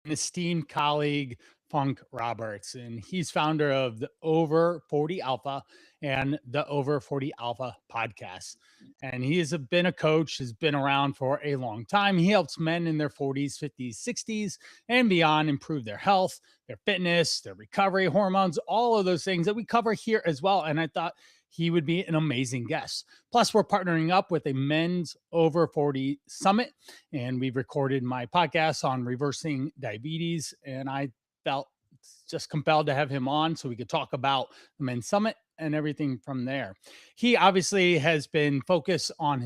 esteemed colleague, Funk Roberts, and he's founder of the Over 40 Alpha and the Over 40 Alpha podcast. And he has been a coach, has been around for a long time. He helps men in their 40s, 50s, 60s, and beyond improve their health, their fitness, their recovery, hormones, all of those things that we cover here as well. And I thought he would be an amazing guest. Plus, we're partnering up with a men's over 40 summit, and we've recorded my podcast on reversing diabetes. And I felt just compelled to have him on so we could talk about the men's summit and everything from there. He obviously has been focused on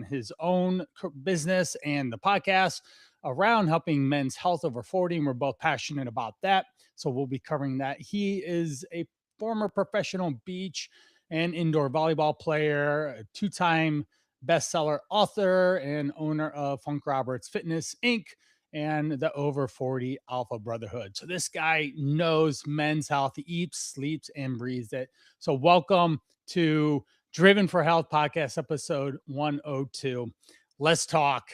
his own business and the podcast around helping men's health over 40, and we're both passionate about that. So we'll be covering that. He is a former professional beach and indoor volleyball player, a two-time bestseller author, and owner of Funk Roberts Fitness Inc. and the Over 40 Alpha Brotherhood. So this guy knows men's health. He eats, sleeps, and breathes it. So welcome to Driven for Health podcast episode 102. Let's talk.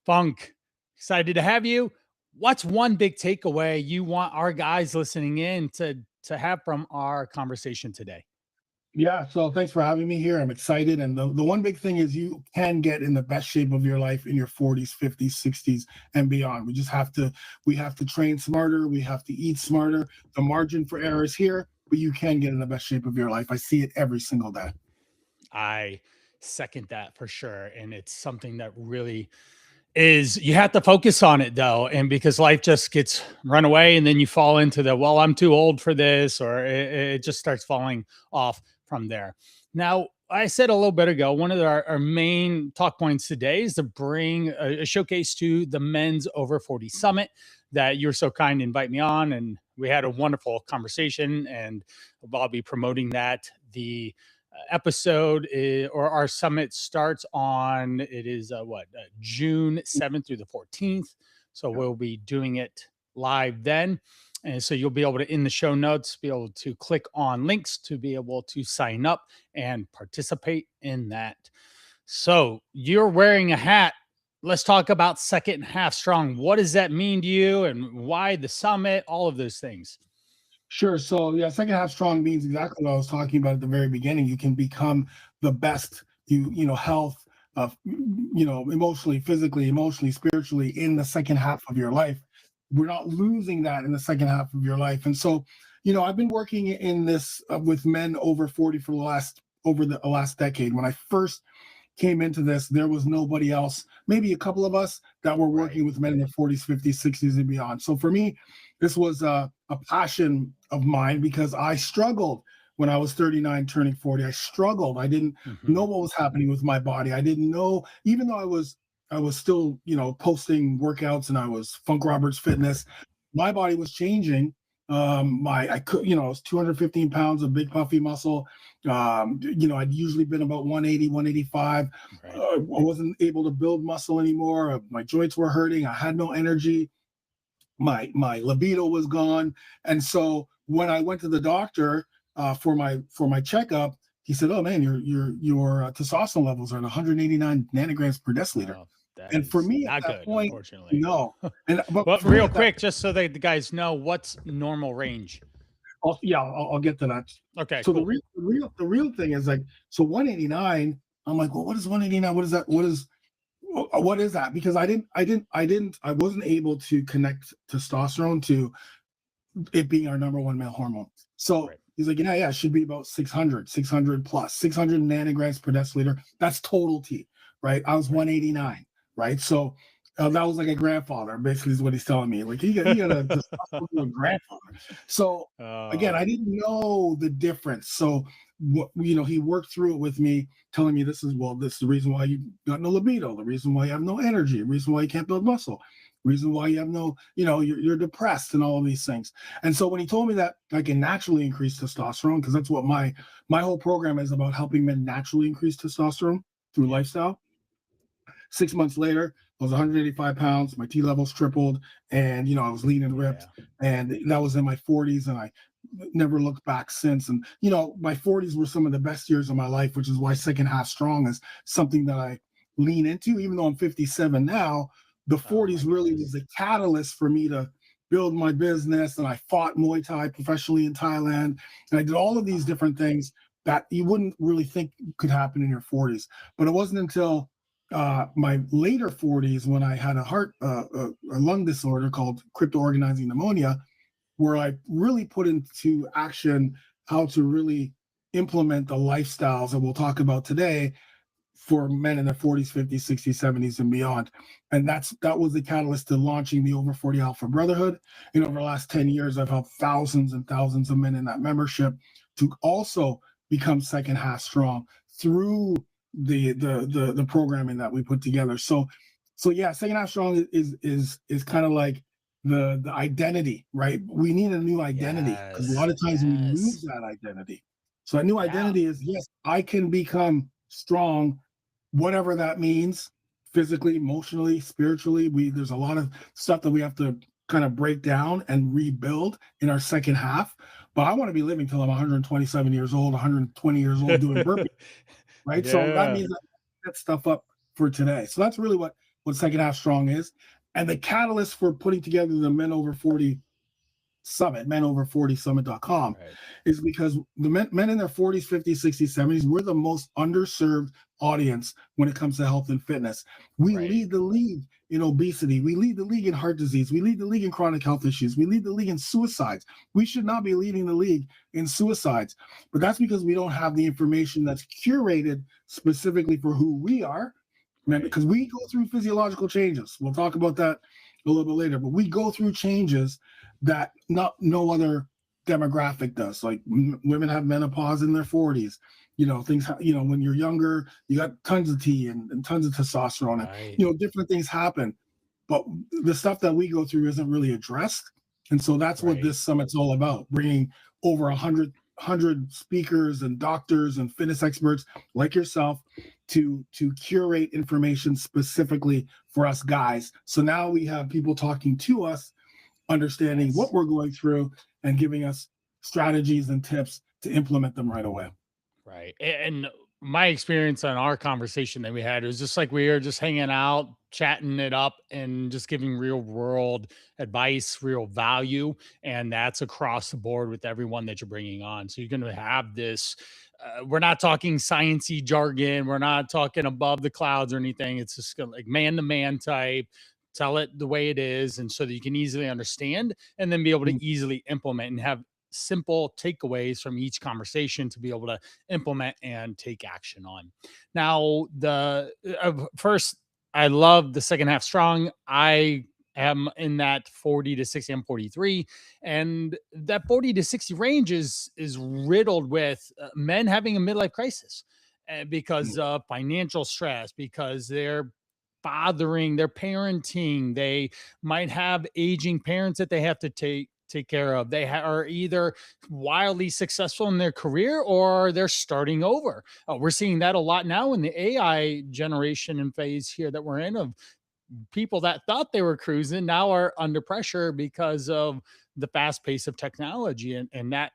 Funk, excited to have you. What's one big takeaway you want our guys listening in to have from our conversation today? Yeah, so thanks for having me here. I'm excited. And the one big thing is you can get in the best shape of your life in your 40s, 50s, 60s, and beyond. We have to train smarter. We have to eat smarter. The margin for error is here, but you can get in the best shape of your life. I see it every single day. I second that for sure. And it's something that really is, you have to focus on it though. And because life just gets run away and then you fall into well, I'm too old for this, or it just starts falling off from there. Now, I said a little bit ago, one of our main talk points today is to bring a showcase to the Men's Over 40 Summit that you're so kind to invite me on. And we had a wonderful conversation, and I'll be promoting that. The episode or our summit starts on, it is June 7th through the 14th. So we'll be doing it live then. And so you'll be able to, in the show notes, be able to click on links to be able to sign up and participate in that. So you're wearing a hat. Let's talk about Second Half Strong. What does that mean to you, and why the summit, all of those things? Sure. So yeah, second half strong means exactly what I was talking about at the very beginning. You can become the best, health, emotionally, physically, emotionally, spiritually in the second half of your life. We're not losing that in the second half of your life. And so, I've been working in this with men over 40 for the last decade. When I first came into this, there was nobody else, maybe a couple of us that were working with men in their 40s, 50s, 60s, and beyond. So for me, this was a passion of mine because I struggled when I was 39, turning 40. I struggled. I didn't know what was happening with my body. I didn't know, even though I was still, posting workouts and I was Funk Roberts Fitness, my body was changing. I was 215 pounds of big puffy muscle. I'd usually been about 180, 185. Right. I wasn't able to build muscle anymore. My joints were hurting. I had no energy. My libido was gone. And so when I went to the doctor for my checkup, he said, "Oh man, your testosterone levels are at 189 nanograms per deciliter." Oh, And for me at not that good, point, unfortunately. no. But real quick, just so that the guys know, what's normal range? I'll get to that. Okay, So cool. the real thing is like, so 189. I'm like, well, what is 189? What is that? What is that? Because I wasn't able to connect testosterone to it being our number one male hormone. So Right. he's like, yeah, it should be about 600 plus 600 nanograms per deciliter. That's total T, right? I was 189, right? So that was like a grandfather, basically, is what he's telling me. Like he got a testosterone grandfather. So again, I didn't know the difference. So he worked through it with me, telling me this is the reason why you got no libido, the reason why you have no energy, the reason why you can't build muscle, reason why you have no, you're depressed and all of these things. And so when he told me that I can naturally increase testosterone, because that's what my whole program is about, helping men naturally increase testosterone through lifestyle. 6 months later, I was 185 pounds. My T levels tripled, and I was lean and ripped. And that was in my 40s, and I never looked back since. And my 40s were some of the best years of my life, which is why second half strong is something that I lean into. Even though I'm 57 now, the 40s really was the catalyst for me to build my business, and I fought Muay Thai professionally in Thailand, and I did all of these different things that you wouldn't really think could happen in your 40s. But it wasn't until my later 40s when I had a lung disorder called crypto organizing pneumonia, where I really put into action how to really implement the lifestyles that we'll talk about today for men in their 40s, 50s, 60s, 70s, and beyond. And that was the catalyst to launching the Over 40 Alpha Brotherhood. And over the last 10 years, I've helped thousands and thousands of men in that membership to also become second half strong through the programming that we put together. So yeah, second half strong is kind of like the identity, right? We need a new identity because a lot of times we lose that identity. So a new identity is, yes, I can become strong, whatever that means, physically, emotionally, spiritually. There's a lot of stuff that we have to kind of break down and rebuild in our second half. But I want to be living till I'm 127 years old, 120 years old doing burpees, right? So that means I set stuff up for today. So that's really what second half strong is. And the catalyst for putting together the Men Over 40 Summit, menover40summit.com, right, is because the men in their 40s, 50s, 60s, 70s, we're the most underserved audience when it comes to health and fitness. We lead the league in obesity. We lead the league in heart disease. We lead the league in chronic health issues. We lead the league in suicides. We should not be leading the league in suicides, but that's because we don't have the information that's curated specifically for who we are, because we go through physiological changes. We'll talk about that a little bit later, but we go through changes that no other demographic does. Like women have menopause in their 40s, things, when you're younger, you got tons of T and tons of testosterone, and, different things happen, but the stuff that we go through isn't really addressed. And so that's what this summit's all about, bringing over 100 speakers and doctors and fitness experts like yourself to curate information specifically for us guys. So now we have people talking to us, understanding what we're going through and giving us strategies and tips to implement them right away. Right. And my experience on our conversation that we had, it was just like we were just hanging out, chatting it up, and just giving real world advice, real value. And that's across the board with everyone that you're bringing on. So you're going to have this, we're not talking sciencey jargon. We're not talking above the clouds or anything. It's just like man to man type. Tell it the way it is, and so that you can easily understand and then be able to easily implement and have simple takeaways from each conversation to be able to implement and take action on. Now, first, I love the second half strong. I am in that 40 to 60, I'm 43, and that 40 to 60 range is riddled with men having a midlife crisis because of financial stress, because they're fathering, their parenting, they might have aging parents that they have to take care of. They are either wildly successful in their career or they're starting over. We're seeing that a lot now in the AI generation and phase here that we're in, of people that thought they were cruising now are under pressure because of the fast pace of technology, and that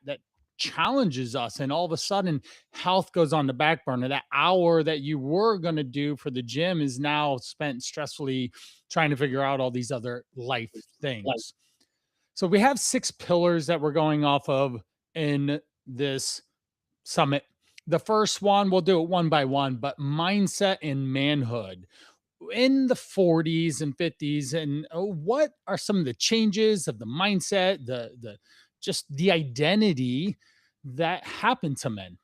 challenges us, and all of a sudden health goes on the back burner. That hour that you were going to do for the gym is now spent stressfully trying to figure out all these other life things. So we have 6 pillars that we're going off of in this summit. The first one, we'll do it one by one, but mindset and manhood in the 40s and 50s. And what are some of the changes of the mindset, the just the identity that happened to men?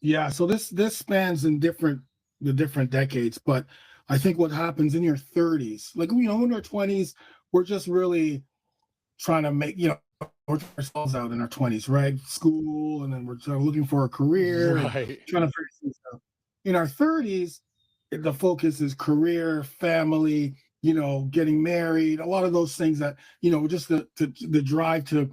Yeah, so this spans in the different decades, but I think what happens in your 30s, like in our 20s, we're just really trying to make work ourselves out in our 20s, right? School, and then we're sort of looking for a career, trying to figure things out. In our 30s, the focus is career, family, getting married, a lot of those things that, just the drive to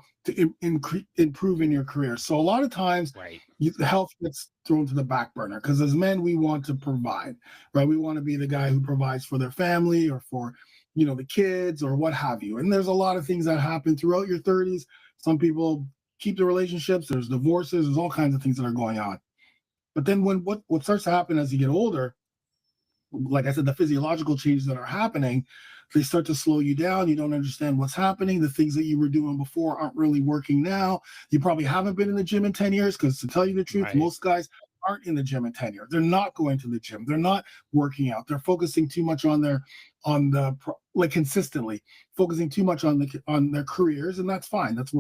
improve in your career. So a lot of times the health gets thrown to the back burner because as men, we want to provide, right? We want to be the guy who provides for their family or for, the kids or what have you. And there's a lot of things that happen throughout your 30s. Some people keep the relationships, there's divorces, there's all kinds of things that are going on. But then what starts to happen as you get older, like I said, the physiological changes that are happening, They start to slow you down. You don't understand what's happening. The things that you were doing before aren't really working now. You probably haven't been in the gym in 10 years because, to tell you the truth, Right. most guys aren't in the gym in 10 years. They're not going to the gym. They're not working out. They're focusing too much on like consistently focusing too much on their careers, and that's fine. That's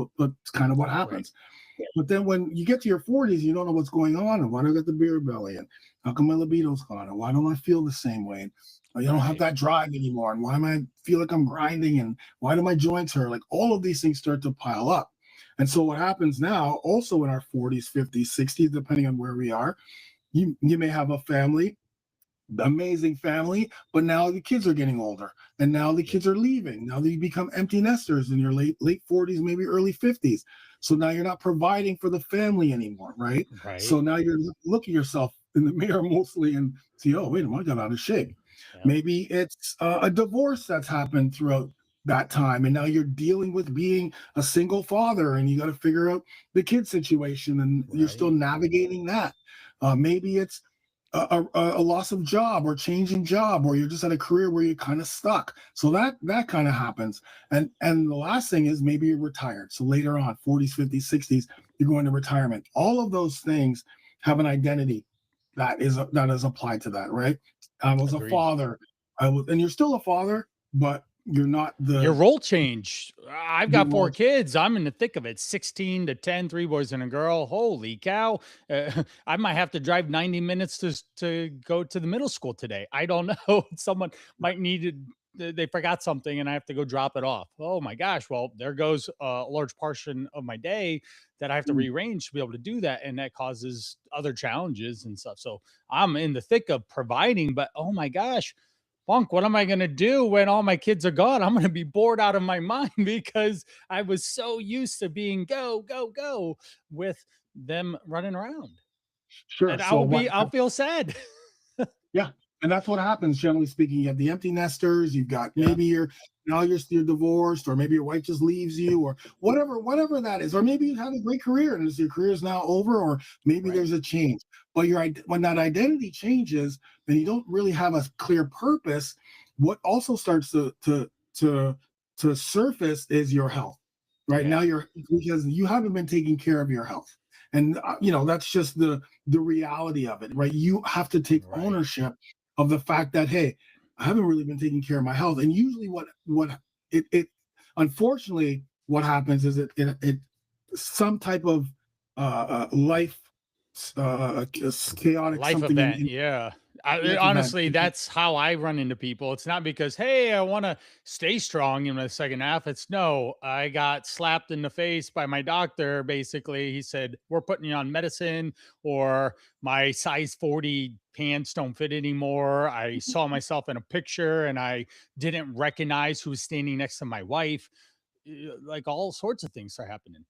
kind of what happens. Right. But then when you get to your 40s, you don't know what's going on, and why do I got the beer belly, and how come my libido's gone, and why don't I feel the same way, and I don't have Right. that drive anymore, and why am I feel like I'm grinding, and why do my joints hurt? Like, all of these things start to pile up. And so what happens now, also in our 40s, 50s, 60s, depending on where we are, you may have a family, amazing family, but now the kids are getting older, and now the kids are leaving. Now they become empty nesters in your late 40s, maybe early 50s. So now you're not providing for the family anymore, right? Right. So now you're looking yourself in the mirror mostly and see, oh, wait a minute, I got out of shape. Yeah. Maybe it's a divorce that's happened throughout that time, and now you're dealing with being a single father, and you got to figure out the kid situation, and you're still Right. navigating that. Maybe it's a loss of job, or changing job, or you're just at a career where you're kind of stuck. So that kind of happens. And the last thing is, maybe you're retired. So later on, 40s, 50s, 60s, you're going to retirement. All of those things have an identity that is applied to that, right? I was Agreed. a father. And you're still a father, but you're not Your the role changed. I've the got 4 role. kids. I'm in the thick of it. 16 to 10, 3 boys and a girl. Holy cow. I might have to drive 90 minutes to go to the middle school today. I don't know. Someone might need it. They forgot something and I have to go drop it off. Oh my gosh. Well, there goes a large portion of my day that I have to Mm. rearrange to be able to do that. And that causes other challenges and stuff. So I'm in the thick of providing, but oh my gosh, Funk, what am I going to do when all my kids are gone? I'm going to be bored out of my mind because I was so used to being go, go, go with them running around. Sure. And So I'll feel sad. yeah, and that's what happens, generally speaking. You have the empty nesters. You've got, Yeah. maybe you're divorced, or maybe your wife just leaves you, or whatever that is, or maybe you have a great career and your career is now over, or maybe Right. there's a change. But when that identity changes, then you don't really have a clear purpose. What also starts to surface is your health. Right now, Yeah. because you haven't been taking care of your health, and that's just the reality of it, right? You have to take Right. ownership of the fact that, hey, I haven't really been taking care of my health. And usually, what it unfortunately, what happens is it some type of life, chaotic Life something event, in yeah. life event. Honestly, that's how I run into people. It's not because, hey, I want to stay strong in the second half. It's no, I got slapped in the face by my doctor. Basically, he said, we're putting you on medicine, or my size 40 pants don't fit anymore. I saw myself in a picture and I didn't recognize who was standing next to my wife. Like all sorts of things are happening.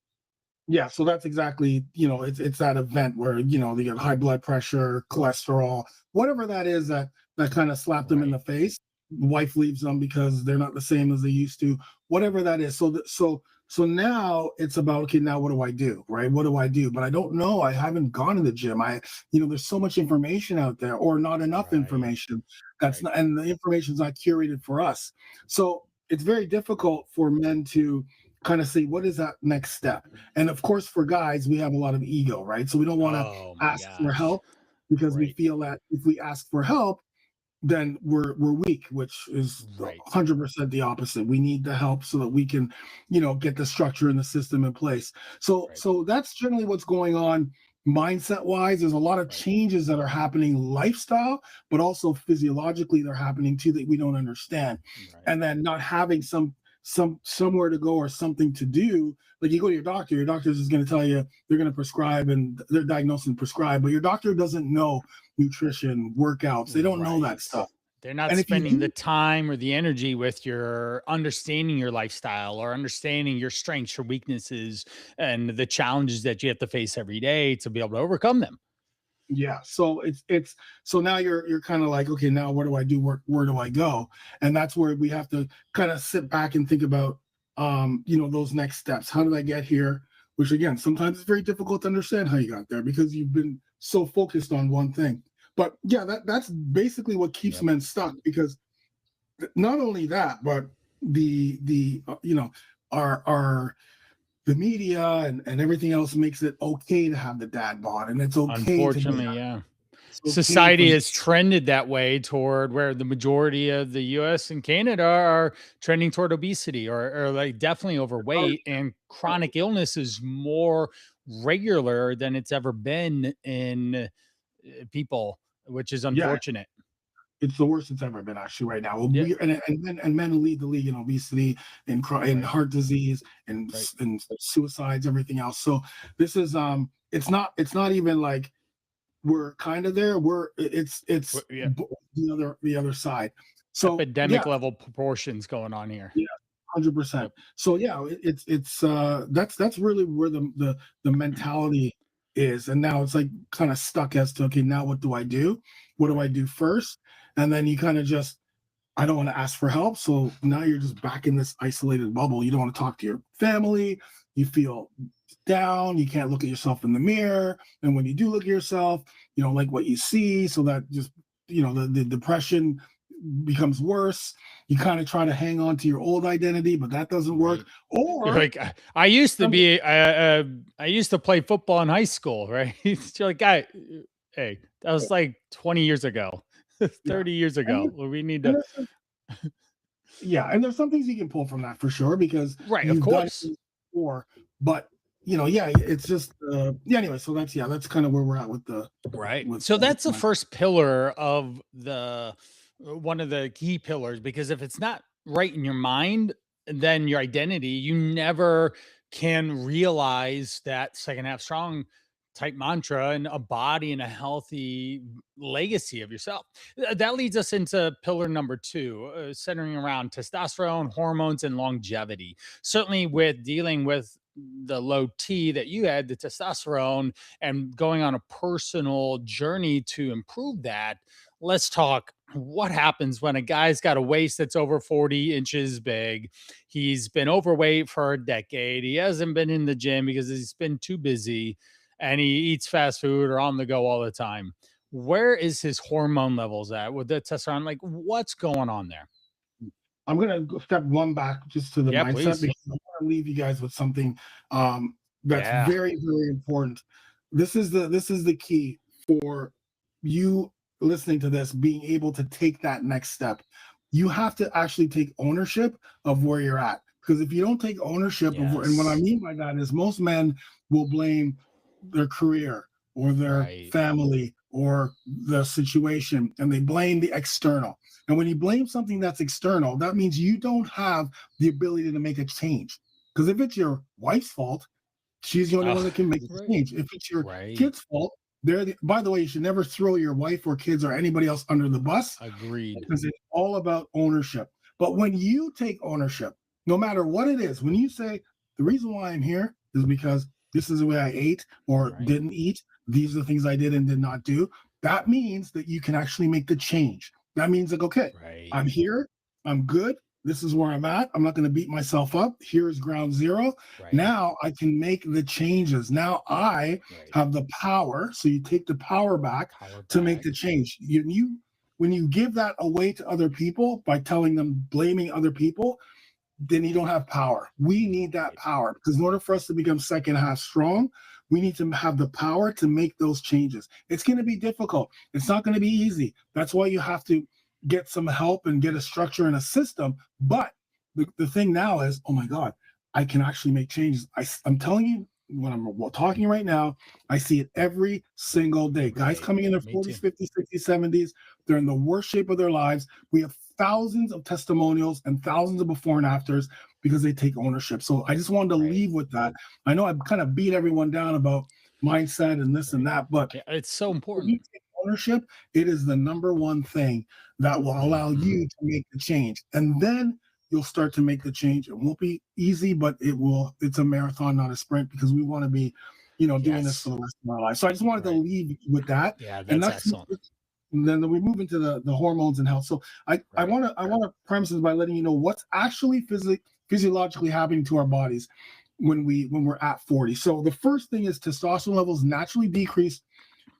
Yeah, so that's exactly, it's that event where, they get high blood pressure, cholesterol, whatever that is, that kind of slapped them in Right. the face. Wife leaves them because they're not the same as they used to, whatever that is. So now it's about, okay, now what do I do? Right? What do I do? But I don't know. I haven't gone to the gym. There's so much information out there, or not enough Right. information. That's Right. not, and the information's not curated for us. So it's very difficult for men to kind of say, what is that next step? And of course, for guys, we have a lot of ego, right? So we don't want to Oh my ask for gosh. help, because we Right. feel that if we ask for help, then we're weak, which is Right. 100% the opposite. We need the help so that we can, get the structure and the system in place. So Right. so that's generally what's going on mindset wise. There's a lot of Right. changes that are happening lifestyle, but also physiologically they're happening too, that we don't understand. Right. And then not having somewhere to go or something to do. Like, you go to your doctor's just going to tell you, they're going to prescribe, and they're diagnosed and prescribe, but your doctor doesn't know nutrition, workouts. They don't know that Right. stuff. They're not And if you spending the do, time or the energy with your understanding your lifestyle or understanding your strengths, your weaknesses, and the challenges that you have to face every day to be able to overcome them. yeah. So so now you're kind of like, okay, now what do I do? Where do I go? And that's where we have to kind of sit back and think about, those next steps. How did I get here? Which, again, sometimes it's very difficult to understand how you got there, because you've been so focused on one thing. But yeah, that's basically what keeps Yep. men stuck, because not only that, but you know, our the media and everything else makes it okay to have the dad bod, and it's okay to be Unfortunately, yeah. it's okay for Society has trended that way toward where the majority of the US and Canada are trending toward obesity or like definitely overweight, and chronic illness is more regular than it's ever been in people, which is yeah, unfortunate. it's the worst it's ever been actually right now. Yeah, Men lead the league in obesity and right, heart disease right. and suicides, everything else. So this is it's not even like we're kind of there. It's Yeah, the other side. So yeah, epidemic level proportions going on here. yeah, 100%. Yep. So yeah, it's that's really where the mentality is, and now it's like kind of stuck as to, okay, now what do I do? What do I Right. do first? And then you kind of just, I don't want to ask for help. So now you're just back in this isolated bubble. You don't want to talk to your family. You feel down. You can't look at yourself in the mirror. And when you do look at yourself, you don't like what you see. So that just, the depression becomes worse. You kind of try to hang on to your old identity, but that doesn't work. Right. You're Or like, I used to some, be, I used to play football in high school, right? You're like, hey, that was like 20 years ago, yeah. 30 years And, ago. Well, we need and to, there's some, yeah, and there's some things you can pull from that for sure because right, of you've done course. it before. But yeah, it's just yeah. Anyway, so that's kind of where we're at with the Right. with So that's the my first pillar of the one of the key pillars, because if it's not right in your mind, then your identity, you never can realize that second half strong type mantra and a body and a healthy legacy of yourself. That leads us into pillar number two, centering around testosterone, hormones, and longevity. Certainly, with dealing with the low T that you had, the testosterone, and going on a personal journey to improve that. Let's talk what happens when a guy's got a waist that's over 40 inches big. He's been overweight for a decade. He hasn't been in the gym because he's been too busy, and he eats fast food or on the go all the time. Where is his hormone levels at with the testosterone? Like, what's going on there? I'm gonna go step one back just to the Yeah, mindset please. because I want to leave you guys with something that's Yeah. very, very important. This is the key for you listening to this, being able to take that next step. You have to actually take ownership of where you're at. Because if you don't take ownership of and what I Yes. mean by that is most men will blame their career or their Right. family or the situation, and they blame the external. And when you blame something that's external, that means you don't have the ability to make a change. Because if it's your wife's fault, she's the only one Oh, that can make the right. change. If it's your Right. kid's fault, by the way, you should never throw your wife or kids or anybody else under the bus Agreed. because it's all about ownership. But when you take ownership, no matter what it is, when you say, the reason why I'm here is because this is the way I ate or Right. didn't eat, these are the things I did and did not do, that means that you can actually make the change. That means like, okay, Right. I'm here, I'm good. This is where I'm at. I'm not going to beat myself up. Here is ground zero. Right. Now I can make the changes. Now I Right. have the power. So you take the power back Power to make back. the change. You when you give that away to other people by telling them, blaming other people, then you don't have power. We need that Right. power because in order for us to become second half strong, we need to have the power to make those changes. It's going to be difficult. It's not going to be easy. That's why you have to get some help and get a structure and a system. But the thing now is, oh my God, I can actually make changes. I'm telling you, when I'm talking right now, I see it every single day. Guys Right. coming in their Me too. 40s, 50s, 60s, 70s, they're in the worst shape of their lives. We have thousands of testimonials and thousands of before and afters because they take ownership. So I just wanted to Right. leave with that. I know I've kind of beat everyone down about mindset and this and Right. that, but Yeah, it's so when important. you take ownership, it is the number one thing that will allow Mhm. you to make the change. And then you'll start to make the change. It won't be easy, but it's a marathon, not a sprint, because we want to be, doing this for Yes. the rest of our lives. So I just wanted to Right. leave with that. Yeah, And that's that's excellent. and then we move into the hormones and health. So I Right. want to premise this by letting you know what's actually physiologically happening to our bodies when we're at 40. So the first thing is testosterone levels naturally decrease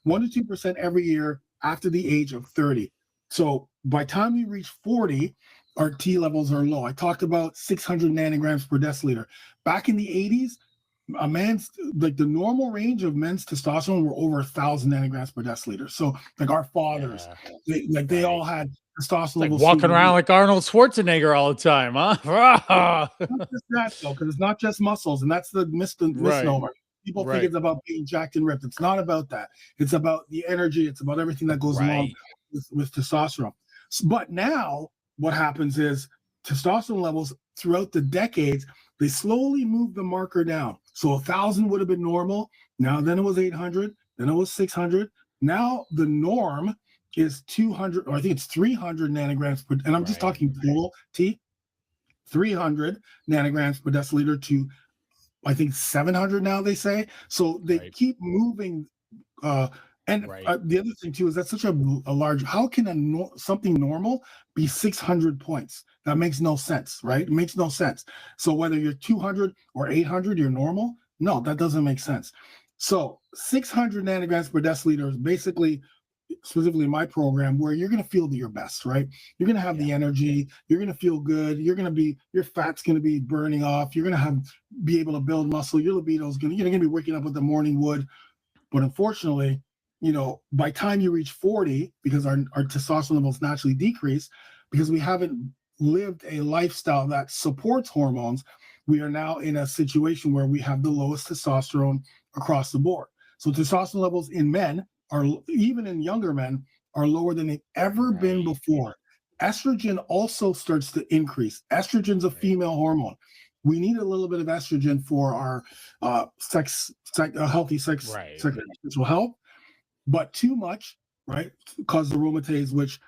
1 to 2% every year after the age of 30. So by time we reach 40, our T levels are low. I talked about 600 nanograms per deciliter. Back in the 80s, a man's like the normal range of men's testosterone were over 1,000 nanograms per deciliter. So like our fathers, they all had testosterone like levels. walking around like Arnold Schwarzenegger all the time, huh? Not just that though, because it's not just muscles, and that's the misnomer. People think it's about being jacked and ripped. It's not about that. It's about the energy. It's about everything that goes along with testosterone. But now what happens is testosterone levels throughout the decades, they slowly move the marker down. So 1,000 would have been normal. Now, then it was 800. Then it was 600. Now the norm is 200, or I think it's 300 nanograms per, and I'm just talking total T, 300 nanograms per deciliter to, I think 700 now they say. So they keep moving. The other thing too is that's such a large. How can something normal be 600 points? That makes no sense, right? It makes no sense. So whether you're 200 or 800, you're normal. No, that doesn't make sense. So 600 nanograms per deciliter is basically, specifically in my program, where you're going to feel your best, right? You're going to have the energy. You're going to feel good. You're going to be, your fat's going to be burning off. You're going to be able to build muscle. Your libido is going to, you're going to be waking up with the morning wood. But unfortunately, by time you reach 40, because our testosterone levels naturally decrease, because we haven't lived a lifestyle that supports hormones, we are now in a situation where we have the lowest testosterone across the board. So testosterone levels in men are, even in younger men, are lower than they've ever been before. Estrogen also starts to increase. Estrogen's a female hormone. We need a little bit of estrogen for our healthy sexual health, but too much, causes aromatase, which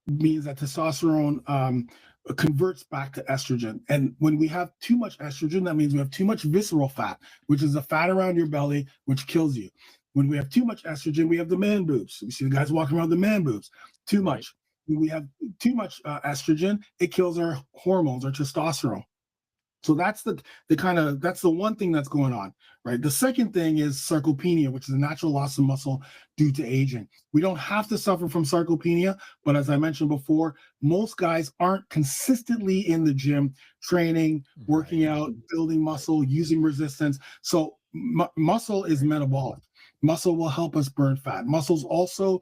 means that testosterone converts back to estrogen. And when we have too much estrogen, that means we have too much visceral fat, which is the fat around your belly, which kills you. When we have too much estrogen, we have the man boobs. We see the guys walking around with the man boobs. Too much. When we have too much estrogen, it kills our hormones, our testosterone. So that's that's the one thing that's going on, right? The second thing is sarcopenia, which is a natural loss of muscle due to aging. We don't have to suffer from sarcopenia, but as I mentioned before, most guys aren't consistently in the gym, training, working out, building muscle, using resistance. So muscle is metabolic. Muscle will help us burn fat. Muscle's also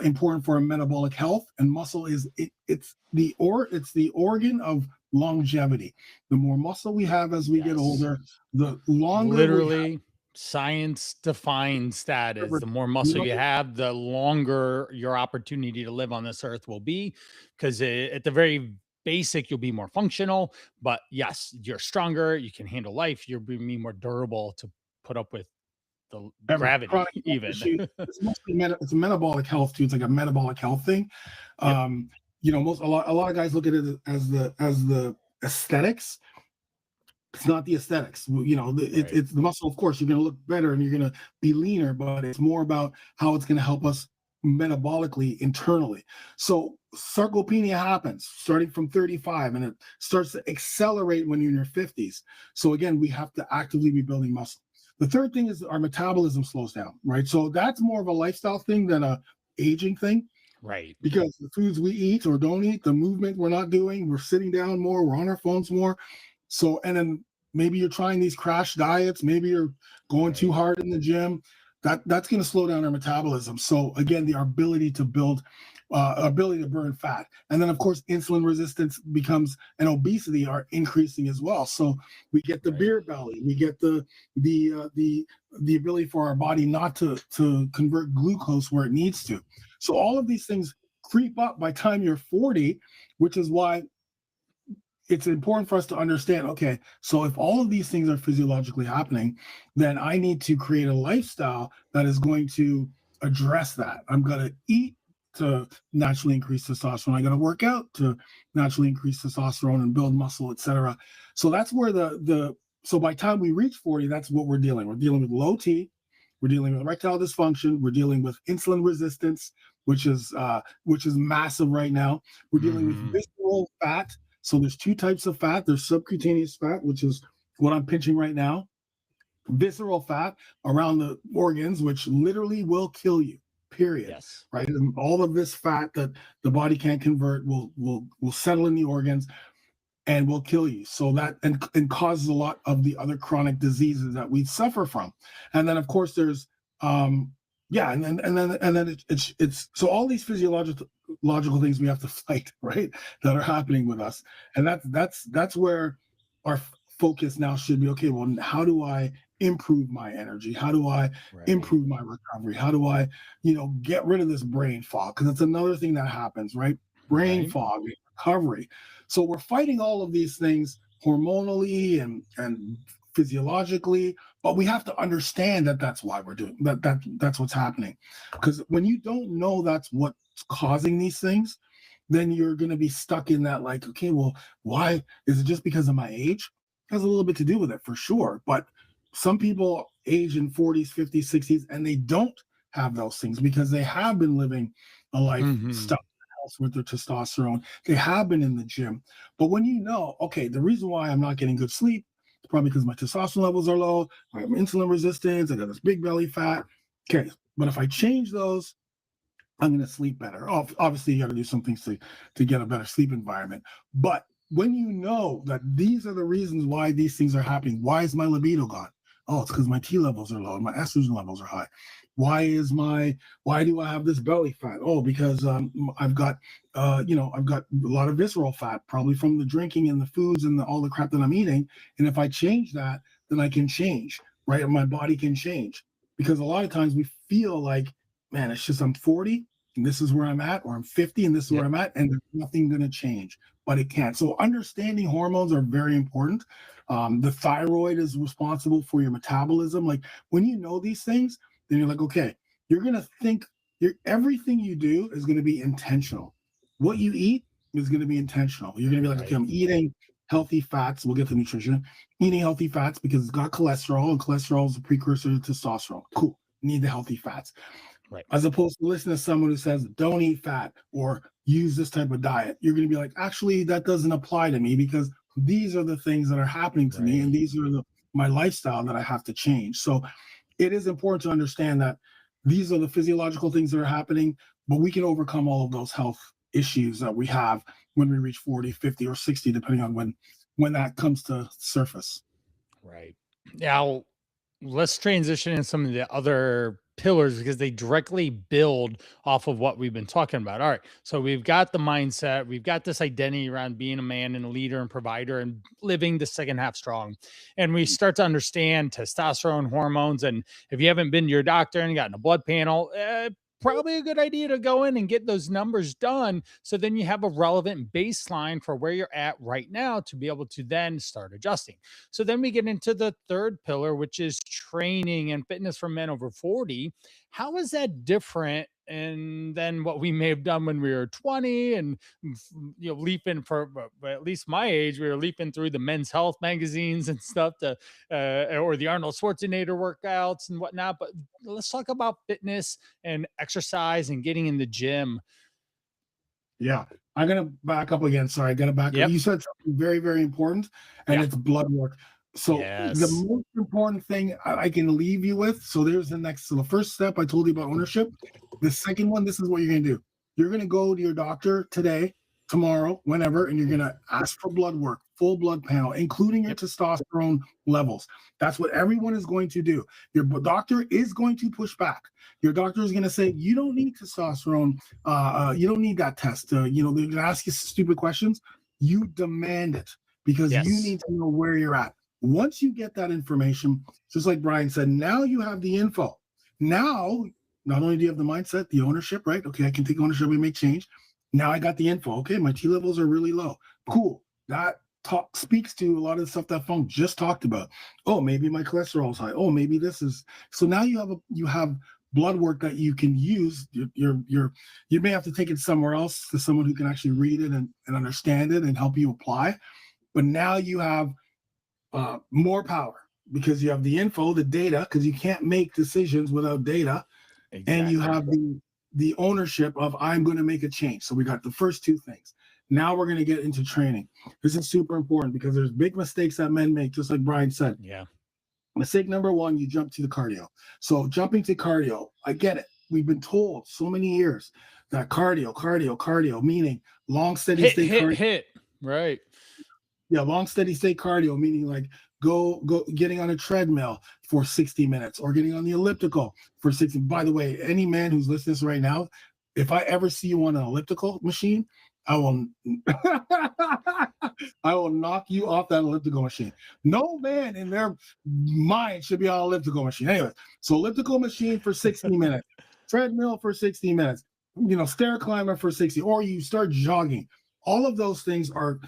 important for our metabolic health, and muscle is it's the organ of longevity. The more muscle we have as we get older, the longer. Literally, science defines that as the more muscle you have, the longer your opportunity to live on this earth will be, because at the very basic, you'll be more functional. But yes, you're stronger. You can handle life. You'll be more durable to put up with the gravity. Even it's a metabolic health too. It's like a metabolic health thing. A lot of guys look at it as the aesthetics. It's not the aesthetics. It's the muscle. Of course, you're going to look better and you're going to be leaner, but it's more about how it's going to help us metabolically internally. So sarcopenia happens starting from 35, and it starts to accelerate when you're in your 50s. So again, we have to actively be building muscle. The third thing is our metabolism slows down, right? So that's more of a lifestyle thing than a aging thing. Right. Because the foods we eat or don't eat, the movement we're not doing, we're sitting down more, we're on our phones more. So, and then maybe you're trying these crash diets, maybe you're going too hard in the gym. That's going to slow down our metabolism. So again, our ability to build, ability to burn fat. And then of course, insulin resistance becomes, and obesity are increasing as well. So we get the beer belly, we get the ability for our body not to convert glucose where it needs to. So all of these things creep up by time you're 40, which is why it's important for us to understand, okay, so if all of these things are physiologically happening, then I need to create a lifestyle that is going to address that. I'm going to eat to naturally increase testosterone. I got to work out to naturally increase testosterone and build muscle, etc. So that's where so by the time we reach 40, that's what we're dealing. We're dealing with low T. We're dealing with erectile dysfunction. We're dealing with insulin resistance, which is massive right now. We're dealing with visceral fat. So there's two types of fat. There's subcutaneous fat, which is what I'm pinching right now. Visceral fat around the organs, which literally will kill you. period. Yes. Right? And all of this fat that the body can't convert will settle in the organs and will kill you. So that and causes a lot of the other chronic diseases that we suffer from. And then of course there's yeah, and then it's so all these physiological logical things we have to fight, right? That are happening with us. And that's where our focus now should be. Okay, well, how do I improve my energy? How do I improve my recovery? How do I, get rid of this brain fog? Because it's another thing that happens, right? Brain fog, recovery. So we're fighting all of these things hormonally and physiologically, but we have to understand that that's why we're doing that's what's happening. Because when you don't know that's what's causing these things, then you're going to be stuck in that, like, okay, well, why is it just because of my age? It has a little bit to do with it for sure, but some people age in 40s, 50s, 60s, and they don't have those things because they have been living a lifestyle with their testosterone. They have been in the gym. But when you know, okay, the reason why I'm not getting good sleep is probably because my testosterone levels are low, I have insulin resistance, I got this big belly fat. Okay, but if I change those, I'm going to sleep better. Obviously, you got to do some things to get a better sleep environment. But when you know that these are the reasons why these things are happening, why is my libido gone? Oh, it's because my T levels are low and my estrogen levels are high. Why do I have this belly fat? Oh, because I've got I've got a lot of visceral fat, probably from the drinking and the foods and all the crap that I'm eating. And if I change that, then I can change, right? And my body can change. Because a lot of times we feel like, man, it's just I'm 40 and this is where I'm at, or I'm 50 and this is where I'm at, and there's nothing going to change, but it can't. So understanding hormones are very important. The thyroid is responsible for your metabolism. Like when you know these things, then you're like, okay, you're going to think everything you do is going to be intentional. What you eat is going to be intentional. You're going to be like, okay, I'm eating healthy fats. We'll get to nutrition. Eating healthy fats because it's got cholesterol, and cholesterol is a precursor to testosterone. Cool. Need the healthy fats. Right. As opposed to listening to someone who says, don't eat fat or use this type of diet. You're going to be like, actually, that doesn't apply to me because these are the things that are happening to me, and these are my lifestyle that I have to change. So it is important to understand that these are the physiological things that are happening, but we can overcome all of those health issues that we have when we reach 40, 50, or 60, depending on when that comes to surface. Right. Now, let's transition into some of the other pillars because they directly build off of what we've been talking about. All right. So we've got the mindset, we've got this identity around being a man and a leader and provider and living the second half strong. And we start to understand testosterone hormones. And if you haven't been to your doctor and gotten a blood panel, probably a good idea to go in and get those numbers done. So then you have a relevant baseline for where you're at right now to be able to then start adjusting. So then we get into the third pillar, which is training and fitness for men over 40. How is that different and then what we may have done when we were 20 and leaping for at least my age, we were leaping through the Men's Health magazines and stuff to or the Arnold Schwarzenegger workouts and whatnot. But let's talk about fitness and exercise and getting in the gym. Yeah, I'm gonna back up again. Sorry, I gotta back up. You said something very, very important, and it's blood work. So the most important thing I can leave you with, so there's the next, so the first step I told you about ownership. The second one, this is what you're gonna do. You're gonna go to your doctor today, tomorrow, whenever, and you're gonna ask for blood work, full blood panel, including your testosterone levels. That's what everyone is going to do. Your doctor is going to push back. Your doctor is going to say, you don't need testosterone. You don't need that test. They're going to ask you stupid questions. You demand it because you need to know where you're at. Once you get that information, just like Brian said, now you have the info. Now, not only do you have the mindset, the ownership, right? Okay, I can take ownership and make change. Now I got the info. Okay, my T levels are really low. Cool. That speaks to a lot of the stuff that Funk just talked about. Oh, maybe my cholesterol is high. Oh, maybe this is. So now you have blood work that you can use. You may have to take it somewhere else to someone who can actually read it and understand it and help you apply. But now you have more power because you have the info, the data, because you can't make decisions without data. Exactly. And you have the ownership of I'm going to make a change. So we got the first two things. Now we're going to get into training. This is super important because there's big mistakes that men make, just like Brian said. Yeah. Mistake number one, you jump to the cardio. So jumping to cardio, I get it. we've been told so many years that cardio, meaning long steady state cardio. Hit. Right. Yeah, long steady state cardio, meaning like go getting on a treadmill for 60 minutes or getting on the elliptical for 60. By the way, any man who's listening to this right now, if I ever see you on an elliptical machine, I will I will knock you off that elliptical machine. No man in their mind should be on an elliptical machine. Anyway, so elliptical machine for 60 minutes, treadmill for 60 minutes, stair climber for 60, or you start jogging. All of those things are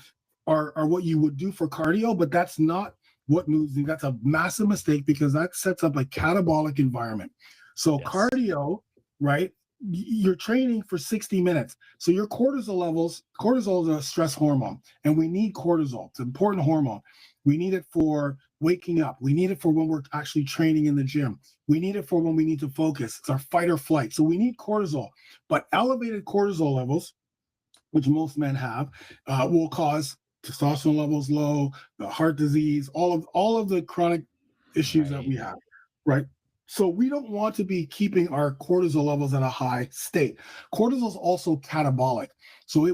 what you would do for cardio, but that's not what moves you. That's a massive mistake because that sets up a catabolic environment. So Yes. cardio, right? You're training for 60 minutes. So your cortisol is a stress hormone, and we need cortisol. It's an important hormone. We need it for waking up. We need it for when we're actually training in the gym. We need it for when we need to focus. It's our fight or flight. So we need cortisol, but elevated cortisol levels, which most men have, will cause testosterone levels low, the heart disease, all of the chronic issues that we have, right? So we don't want to be keeping our cortisol levels at a high state. Cortisol is also catabolic. So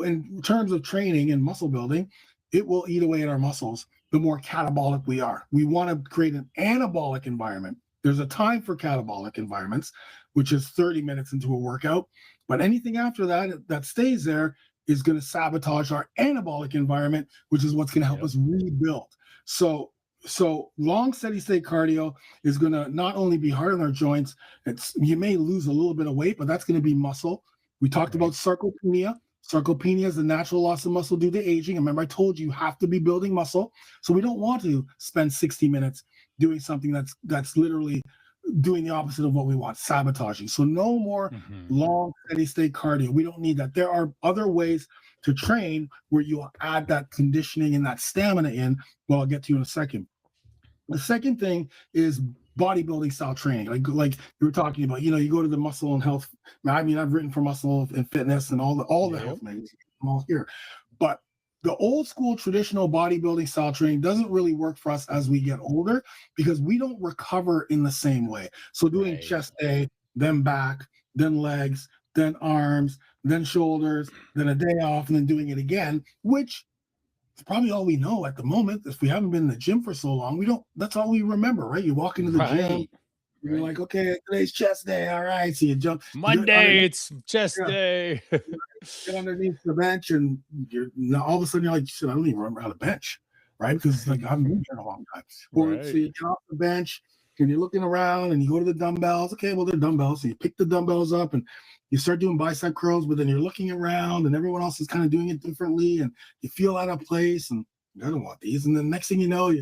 in terms of training and muscle building, it will eat away at our muscles the more catabolic we are. We want to create an anabolic environment. There's a time for catabolic environments, which is 30 minutes into a workout. But anything after that stays there is going to sabotage our anabolic environment, which is what's going to help us rebuild. So long steady state cardio is going to not only be hard on our joints, you may lose a little bit of weight, but that's going to be muscle. We talked about sarcopenia. Sarcopenia is the natural loss of muscle due to aging. Remember, I told you have to be building muscle. So we don't want to spend 60 minutes doing something that's literally doing the opposite of what we want, sabotaging. So no more long steady state cardio. We don't need that. There are other ways to train where you add that conditioning and that stamina in. Well, I'll get to you in a second. The second thing is bodybuilding style training, like you were talking about. You go to the Muscle and Health. I mean, I've written for Muscle and Fitness and all the health magazines. I'm all here, but the old school traditional bodybuilding style training doesn't really work for us as we get older because we don't recover in the same way. So doing chest day, then back, then legs, then arms, then shoulders, then a day off, and then doing it again, which is probably all we know at the moment. If we haven't been in the gym for so long, that's all we remember, right? You walk into the gym, you're like, okay, today's chest day. All right. So you jump. Monday, it's chest day. Get underneath the bench, and all of a sudden you're like, shit, I don't even remember how to bench, right? Because I haven't been here in a long time. So you get off the bench and you're looking around and you go to the dumbbells. Okay, well, they're dumbbells. So you pick the dumbbells up and you start doing bicep curls, but then you're looking around and everyone else is kind of doing it differently and you feel out of place and I don't want these. And then next thing you know,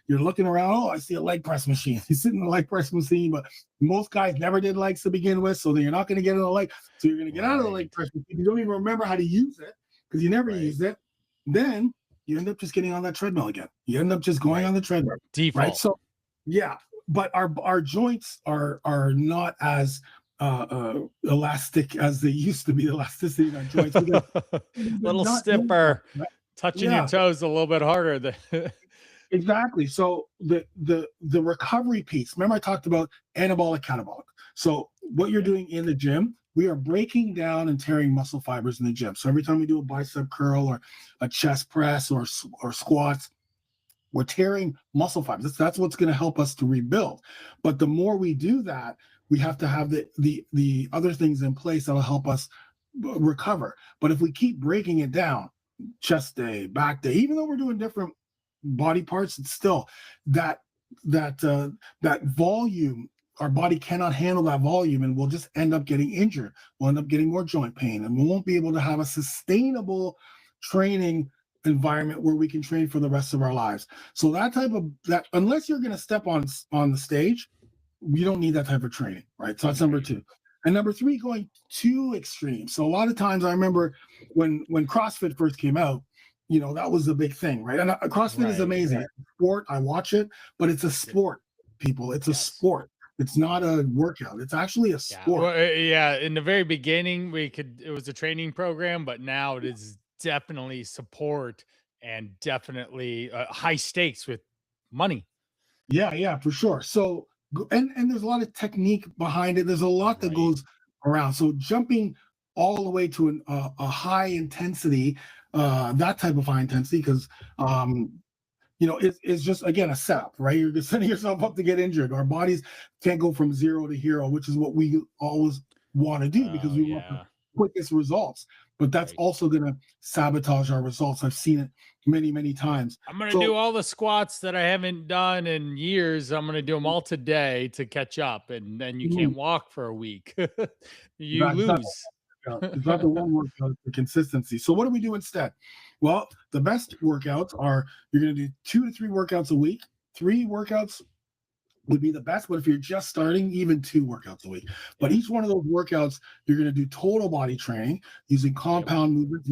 you're looking around. Oh, I see a leg press machine. You sit in the leg press machine, but most guys never did legs to begin with. So then you're not going to get in the leg. So you're going to get out of the leg press machine. You don't even remember how to use it because you never used it. Then you end up just getting on that treadmill again. You end up just going on the treadmill. Default. Right. So yeah, but our joints are not as elastic as they used to be. Elasticity in our joints. Little stiffer. Right? Touching your toes a little bit harder. Exactly. So the recovery piece, remember I talked about anabolic, catabolic. So what you're doing in the gym, we are breaking down and tearing muscle fibers in the gym. So every time we do a bicep curl or a chest press or squats, we're tearing muscle fibers. That's what's going to help us to rebuild. But the more we do that, we have to have the other things in place that'll help us recover. But if we keep breaking it down, chest day, back day, even though we're doing different body parts, it's still that volume. Our body cannot handle that volume, and we'll just end up getting injured. We'll end up getting more joint pain, and we won't be able to have a sustainable training environment where we can train for the rest of our lives. So that unless you're going to step on the stage, you don't need that type of training, right? So that's number two. And number three, going too extreme. So a lot of times I remember when CrossFit first came out, that was the big thing, right? And CrossFit is amazing. It's a sport. I watch it, but it's a sport, people. It's a sport. It's not a workout. It's actually a sport. In the very beginning, it was a training program, but now it is definitely support and definitely high stakes with money. Yeah, for sure. So and there's a lot of technique behind it. There's a lot that Right. goes around. So jumping all the way to a high intensity, that type of high intensity, because it's just again a setup, right? You're just setting yourself up to get injured. Our bodies can't go from zero to hero, which is what we always want to do because Oh, we want the yeah. quickest results. But that's Right. also going to sabotage our results. I've seen it many, many times. I'm gonna do So all the squats that I haven't done in years. I'm gonna do them all today to catch up, and then you can't mm, walk for a week. You it's not lose. it's not the one workout, it's the consistency. So what do we do instead? Well, the best workouts are you're going to do 2 to 3 workouts a week. 3 workouts would be the best, but if you're just starting, even 2 workouts a week. But Yeah. each one of those workouts, you're going to do total body training using Yep. compound movements,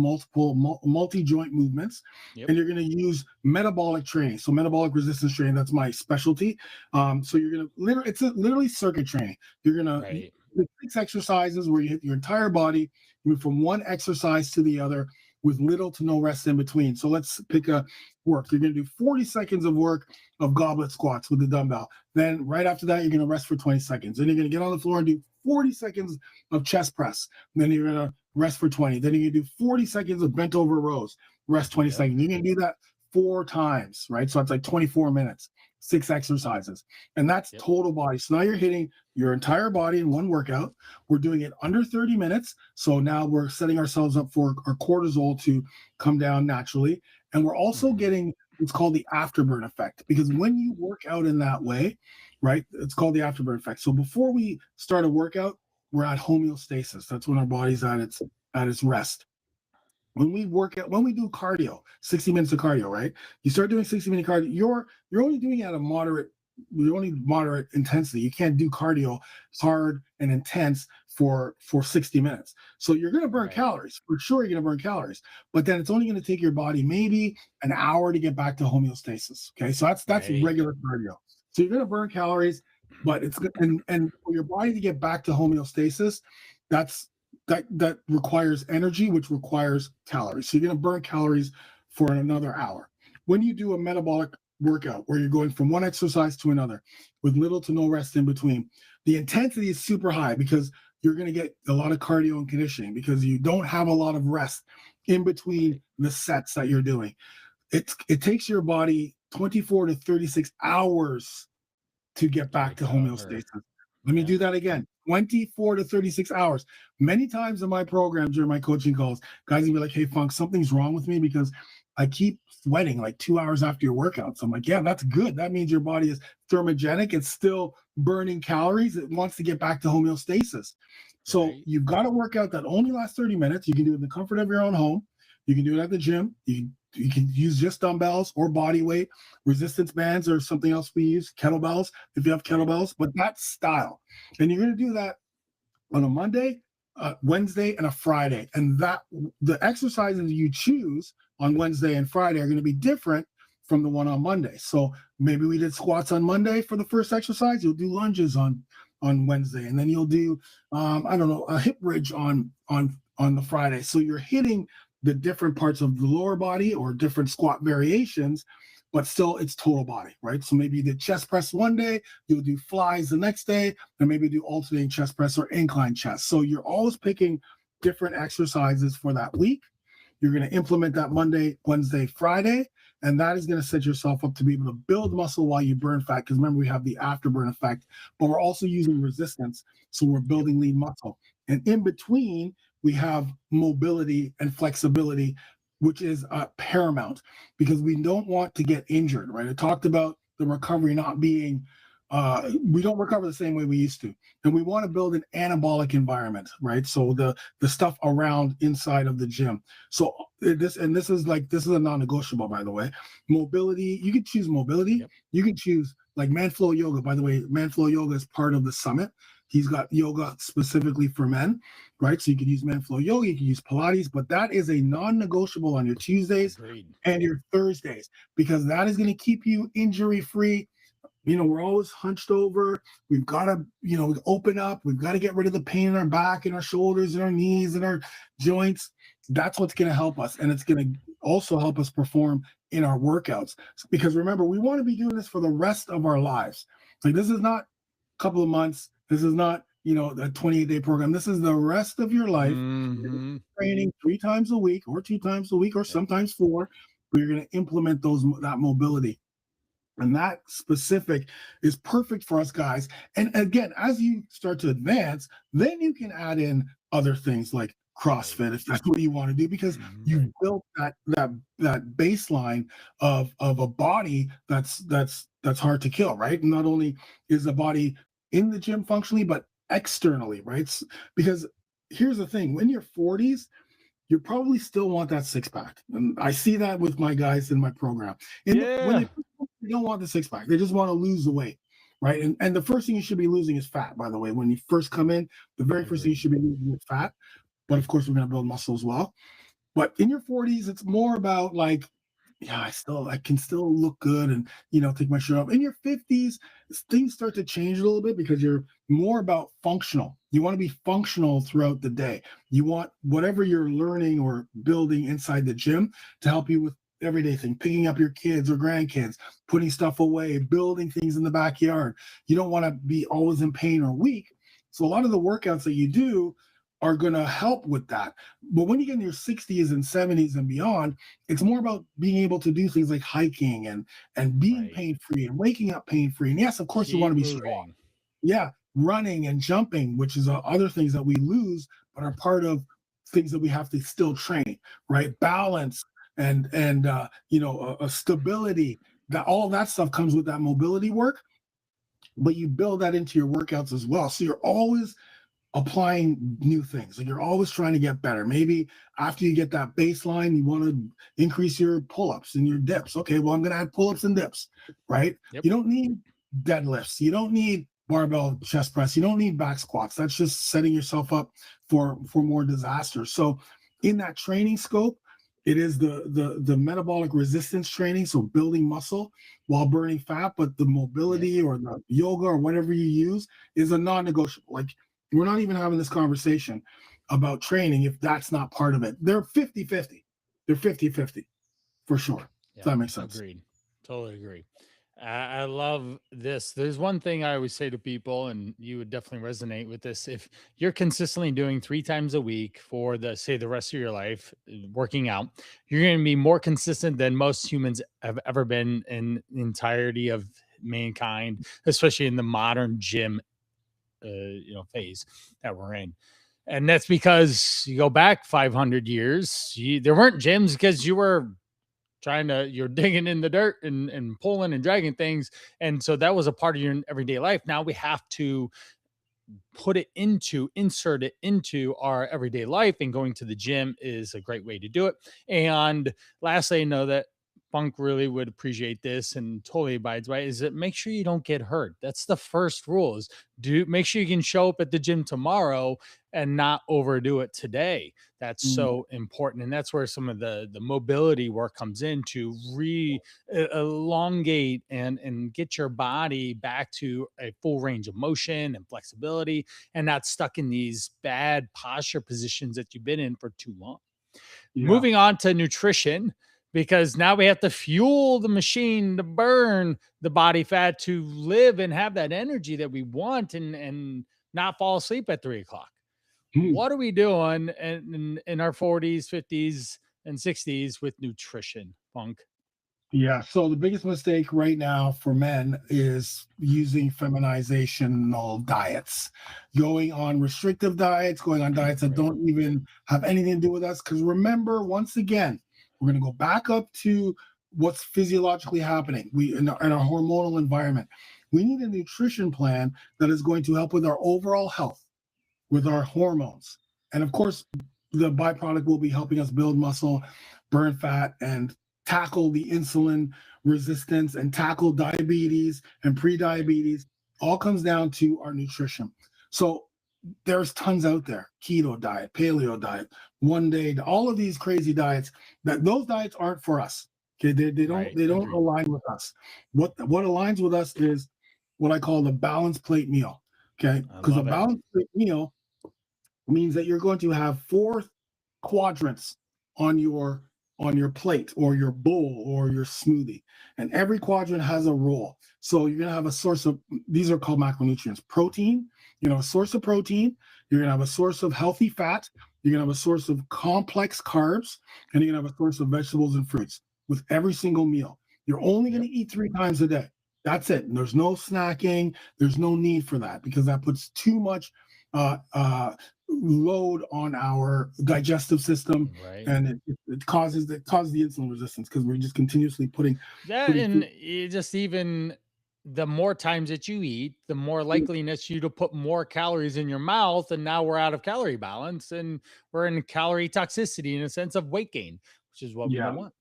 multi-joint movements, Yep. and you're going to use metabolic training. So metabolic resistance training, that's my specialty. So you're going to literally circuit training. You're going to Right. do 6 exercises where you hit your entire body, move from one exercise to the other with little to no rest in between. So let's pick a work. You're going to do 40 seconds of work of goblet squats with the dumbbell. Then right after that, you're going to rest for 20 seconds. Then you're going to get on the floor and do 40 seconds of chest press. Then you're going to rest for 20. Then you're going to do 40 seconds of bent over rows, rest 20 Yep. seconds. You're going to do that 4 times, right? So it's like 24 minutes, 6 exercises. And that's Yep. total body. So now you're hitting your entire body in one workout. We're doing it under 30 minutes. So now we're setting ourselves up for our cortisol to come down naturally. And we're also Mhm. getting it's called the afterburn effect because when you work out in that way, right, it's called the afterburn effect. So before we start a workout, we're at homeostasis. That's when our body's at its rest. When we work out, when we do cardio, 60 minutes of cardio, right? You start doing 60-minute cardio, you're only doing it at a moderate intensity. You can't do cardio hard and intense for 60 minutes. So you're going to burn Right. calories. For sure you're going to burn calories. But then it's only going to take your body maybe an hour to get back to homeostasis. Okay? So that's Right. regular cardio. So you're going to burn calories, but it's and for your body to get back to homeostasis, that's that requires energy, which requires calories. So you're going to burn calories for another hour. When you do a metabolic workout where you're going from one exercise to another with little to no rest in between, the intensity is super high because you're going to get a lot of cardio and conditioning because you don't have a lot of rest in between the sets that you're doing. It takes your body 24 to 36 hours to get back to Recover. homeostasis. Let me Yeah. do that again. 24 to 36 hours. Many times in my programs during my coaching calls, guys will be like, hey, Funk, something's wrong with me because I keep sweating like 2 hours after your workouts. I'm like, yeah, that's good. That means your body is thermogenic. It's still burning calories. It wants to get back to homeostasis. So Right. you've got a workout that only lasts 30 minutes. You can do it in the comfort of your own home. You can do it at the gym. You can use just dumbbells or body weight, resistance bands or something else we use, kettlebells, if you have Right. kettlebells, but that's style. And you're going to do that on a Monday, Wednesday, and a Friday. And that the exercises you choose on Wednesday and Friday are going to be different from the one on Monday. So maybe we did squats on Monday for the first exercise. You'll do lunges on Wednesday, and then you'll do I don't know, a hip bridge on the Friday. So you're hitting the different parts of the lower body or different squat variations, but still it's total body, right? So maybe you did chest press one day, you'll do flies the next day, and maybe do alternating chest press or incline chest. So you're always picking different exercises for that week. You're going to implement that Monday, Wednesday, Friday, and that is going to set yourself up to be able to build muscle while you burn fat. Because remember, we have the afterburn effect, but we're also using resistance. So we're building lean muscle. And in between, we have mobility and flexibility, which is paramount because we don't want to get injured, right? I talked about the recovery not being, we don't recover the same way we used to. And we want to build an anabolic environment, right? So the stuff around inside of the gym. So this is a non-negotiable, by the way. Mobility, you can choose mobility. Yep. You can choose like Manflow Yoga. By the way, Manflow Yoga is part of the summit. He's got yoga specifically for men, right? So you can use Manflow Yoga, you can use Pilates, but that is a non-negotiable on your Tuesdays Agreed. and your Thursdays because that is going to keep you injury-free. We're always hunched over. We've got to, open up. We've got to get rid of the pain in our back and our shoulders and our knees and our joints. That's what's going to help us. And it's going to also help us perform in our workouts. Because remember, we want to be doing this for the rest of our lives. Like this is not couple of months. This is not, you know, a 28-day program. This is the rest of your life. Mm-hmm. Training 3 times a week or 2 times a week or sometimes 4, where you're going to implement that mobility. And that specific is perfect for us guys. And again, as you start to advance, then you can add in other things like CrossFit if that's what you want to do, because you've built that baseline of a body that's hard to kill, right? And not only is the body in the gym functionally, but externally, right? Because here's the thing: when you're 40s, you probably still want that 6-pack. And I see that with my guys in my program. When they don't want the 6-pack, they just want to lose the weight, right? And the first thing you should be losing is fat, by the way. When you first come in, the very first thing you should be losing is fat. But of course, we're going to build muscle as well. But in your 40s, it's more about like, yeah, I can still look good and, you know, take my shirt off. In your 50s, things start to change a little bit because you're more about functional. You want to be functional throughout the day. You want whatever you're learning or building inside the gym to help you with everyday thing, picking up your kids or grandkids, putting stuff away, building things in the backyard. You don't want to be always in pain or weak. So a lot of the workouts that you do are going to help with that. But when you get in your 60s and 70s and beyond, it's more about being able to do things like hiking and being pain-free and waking up pain-free. And yes, of course, you want to be strong. Yeah, running and jumping, which is other things that we lose, but are part of things that we have to still train, right? Balance and you know, stability. That all that stuff comes with that mobility work, but you build that into your workouts as well. So you're always applying new things, and you're always trying to get better. Maybe after you get that baseline, you want to increase your pull-ups and your dips. Okay, well, I'm going to add pull-ups and dips, right? You don't need deadlifts. You don't need barbell chest press. You don't need back squats. That's just setting yourself up for more disaster. So in that training scope, it is the metabolic resistance training, so building muscle while burning fat, but the mobility or the yoga or whatever you use is a non-negotiable. Like, we're not even having this conversation about training if that's not part of it. They're 50-50. They're 50-50 for sure. If that makes sense. Agreed. Totally agree. I love this. There's one thing I always say to people, and you would definitely resonate with this. If you're consistently doing 3 times a week for the rest of your life, working out, you're going to be more consistent than most humans have ever been in the entirety of mankind, especially in the modern gym phase that we're in. And that's because you go back 500 years, there weren't gyms because you're digging in the dirt and pulling and dragging things. And so that was a part of your everyday life. Now we have to insert it into our everyday life, and going to the gym is a great way to do it. And lastly, I know that Funk really would appreciate this and totally abides by it, is that make sure you don't get hurt. That's the first rule, is make sure you can show up at the gym tomorrow and not overdo it today. That's so important. And that's where some of the mobility work comes in, to elongate and get your body back to a full range of motion and flexibility, and not stuck in these bad posture positions that you've been in for too long. Moving on to nutrition, because now we have to fuel the machine to burn the body fat to live and have that energy that we want, and not fall asleep at 3 o'clock. What are we doing in our 40s, 50s, and 60s with nutrition, Funk? Yeah. So the biggest mistake right now for men is using feminization diets, going on restrictive diets, going on diets that don't even have anything to do with us. Because remember, once again, we're going to go back up to what's physiologically happening. In our hormonal environment, we need a nutrition plan that is going to help with our overall health, with our hormones. And of course, the byproduct will be helping us build muscle, burn fat, and tackle the insulin resistance, and tackle diabetes and pre-diabetes. All comes down to our nutrition. So there's tons out there: keto diet, paleo diet, 1 day, all of these crazy diets. Those diets aren't for us. Okay, they don't align with us. What aligns with us is what I call the balanced plate meal. Okay, because a balanced plate meal means that you're going to have 4 quadrants on your on your plate or your bowl or your smoothie. And every quadrant has a role. So you're going to have a source of, these are called macronutrients. Protein, a source of protein. You're going to have a source of healthy fat. You're going to have a source of complex carbs. And you're going to have a source of vegetables and fruits with every single meal. You're only going to eat 3 times a day. That's it. And there's no snacking. There's no need for that because that puts too much load on our digestive system, Right. and it causes the insulin resistance because we're just continuously putting And it just even the more times that you eat, the more likeliness you to put more calories in your mouth. And now we're out of calorie balance and we're in calorie toxicity in a sense of weight gain, which is what we yeah. don't want.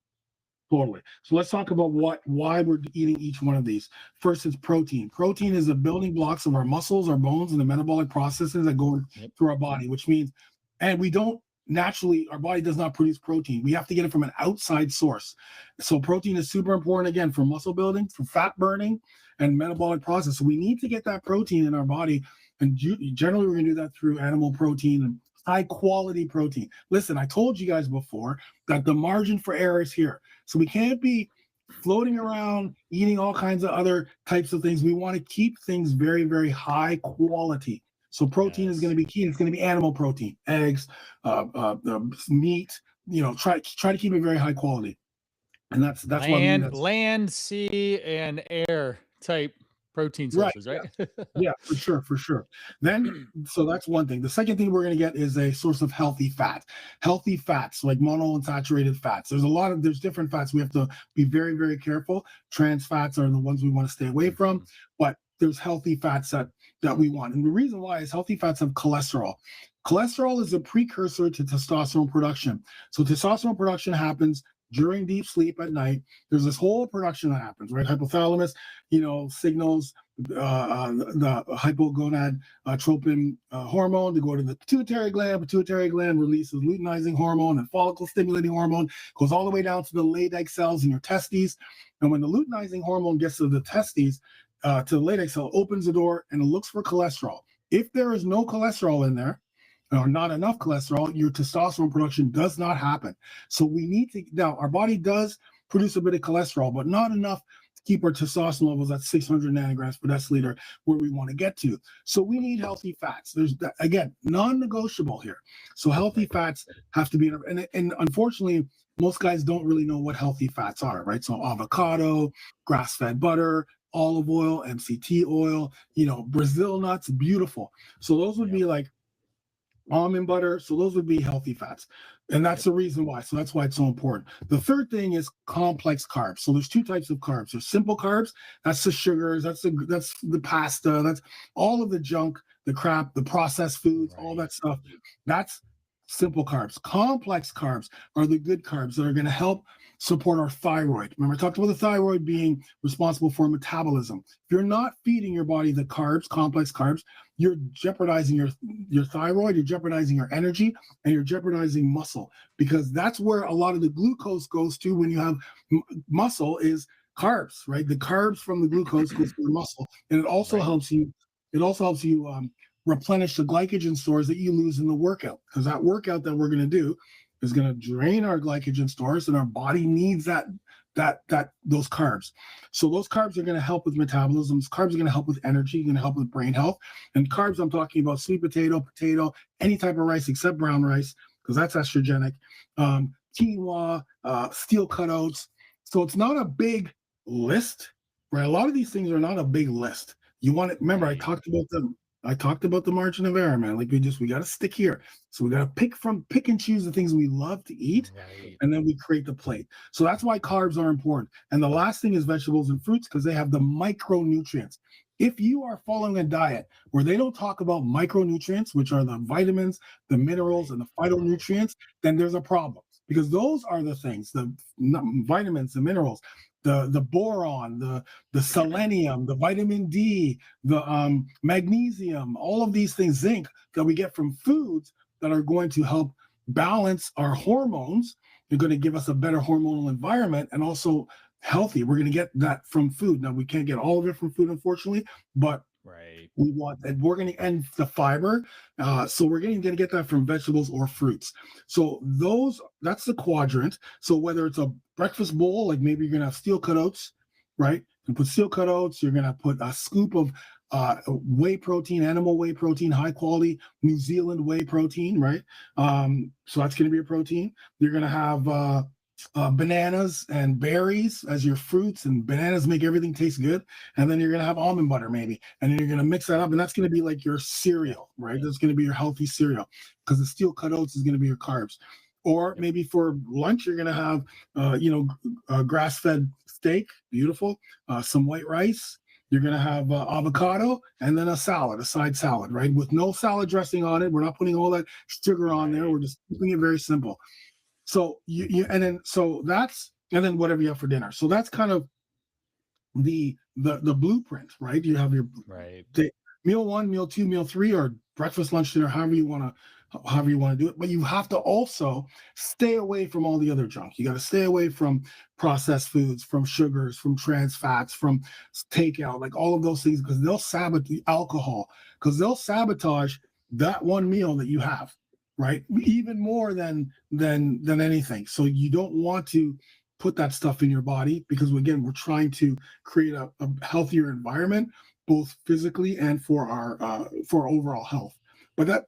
Totally. So let's talk about why we're eating each one of these. First, it's protein. Protein is the building blocks of our muscles, our bones, and the metabolic processes that go through our body, which means, and we don't naturally, our body does not produce protein. We have to get it from an outside source. So protein is super important, again, for muscle building, for fat burning, and metabolic process. So we need to get that protein in our body. And generally, we're going to do that through animal protein and high quality protein. Listen, I told you guys before that the margin for error is here. So we can't be floating around eating all kinds of other types of things. We want to keep things very, very high quality. So protein is going to be key. It's going to be animal protein, eggs, meat. Try to keep it very high quality. And that's land, sea, and air type protein sources, right? Yeah, for sure. Then, so that's one thing. The second thing we're going to get is a source of healthy fat. Healthy fats, like monounsaturated fats. There's different fats. We have to be very, very careful. Trans fats are the ones we want to stay away from, but there's healthy fats that we want. And the reason why is healthy fats have cholesterol. Cholesterol is a precursor to testosterone production. So testosterone production happens during deep sleep at night. There's this whole production that happens, right? Hypothalamus, signals the hypogonadotropin hormone to go to the pituitary gland. Pituitary gland releases luteinizing hormone and follicle stimulating hormone, goes all the way down to the Leydig cells in your testes. And when the luteinizing hormone gets to the testes, to the Leydig cell, opens the door and it looks for cholesterol. If there is no cholesterol in there, or not enough cholesterol, your testosterone production does not happen. So we need to, now our body does produce a bit of cholesterol, but not enough to keep our testosterone levels at 600 nanograms per deciliter where we want to get to. So we need healthy fats. There's, again, non-negotiable here. So healthy fats have to be, and unfortunately, most guys don't really know what healthy fats are, right? So avocado, grass-fed butter, olive oil, MCT oil, Brazil nuts, beautiful. So those would be like almond butter. So those would be healthy fats. And that's the reason why. So that's why it's so important. The third thing is complex carbs. So there's 2 types of carbs. There's simple carbs. That's the sugars. That's the pasta. That's all of the junk, the crap, the processed foods, all that stuff. That's simple carbs. Complex carbs are the good carbs that are going to help support our thyroid. Remember, I talked about the thyroid being responsible for metabolism. If you're not feeding your body the carbs, complex carbs, you're jeopardizing your thyroid, you're jeopardizing your energy, and you're jeopardizing muscle, because that's where a lot of the glucose goes to when you have muscle is carbs, right? The carbs from the glucose goes to the muscle, and it also helps you. It also helps you replenish the glycogen stores that you lose in the workout, because that workout that we're going to do is going to drain our glycogen stores, and our body needs those carbs. So those carbs are going to help with metabolism. Carbs are going to help with energy, going to help with brain health. And carbs, I'm talking about sweet potato, any type of rice except brown rice, because that's estrogenic. Quinoa, steel cut oats. So it's not a big list, right? A lot of these things are not a big list. You want to remember, I talked about the margin of error, man. Like we got to stick here. So we got to pick and choose the things we love to eat, and then we create the plate. So that's why carbs are important. And the last thing is vegetables and fruits, because they have the micronutrients. If you are following a diet where they don't talk about micronutrients, which are the vitamins, the minerals, and the phytonutrients, then there's a problem, because those are the things, the vitamins, the minerals, the boron, the selenium, the vitamin D, the magnesium, all of these things, zinc, that we get from foods that are going to help balance our hormones. They're going to give us a better hormonal environment, and also healthy. We're going to get that from food. Now, we can't get all of it from food, unfortunately, but Right. We want, and we're going to end the fiber. So we're going to get that from vegetables or fruits. So that's the quadrant. So whether it's a breakfast bowl, like maybe you're going to have steel cut oats, right? You put steel cut oats, you're going to put a scoop of whey protein, animal whey protein, high quality New Zealand whey protein, right? So that's going to be a protein. You're going to have bananas and berries as your fruits, and bananas make everything taste good. And then you're going to have almond butter maybe, and then you're going to mix that up, and that's going to be like your cereal, right? That's going to be your healthy cereal, because the steel cut oats is going to be your carbs. Or maybe for lunch you're going to have grass-fed steak, beautiful, some white rice. You're going to have avocado, and then a side salad, right? With no salad dressing on it. We're not putting all that sugar on there. We're just keeping it very simple. So and then whatever you have for dinner. So that's kind of the blueprint, right? You have your meal 1, meal 2, meal 3, or breakfast, lunch, dinner, however you want to do it. But you have to also stay away from all the other junk. You got to stay away from processed foods, from sugars, from trans fats, from takeout, like all of those things, because they'll sabotage alcohol, because they'll sabotage that one meal that you have, right? Even more than anything. So you don't want to put that stuff in your body, because again, we're trying to create a healthier environment, both physically and for our overall health. But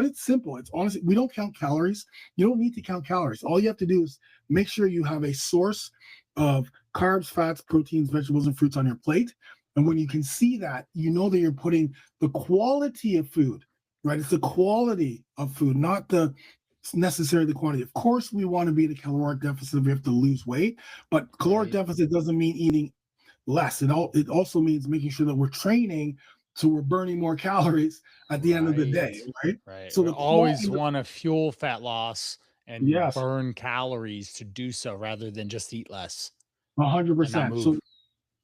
it's simple. It's honestly, we don't count calories. You don't need to count calories. All you have to do is make sure you have a source of carbs, fats, proteins, vegetables, and fruits on your plate. And when you can see that, you know that you're putting the quality of food, right? It's the quality of food, not necessarily the quantity. Of course, we want to be in a caloric deficit if we have to lose weight, but caloric deficit doesn't mean eating less. It also means making sure that we're training, so we're burning more calories at the end of the day, right? Right. So we always want to fuel fat loss and burn calories to do so, rather than just eat less. 100%. So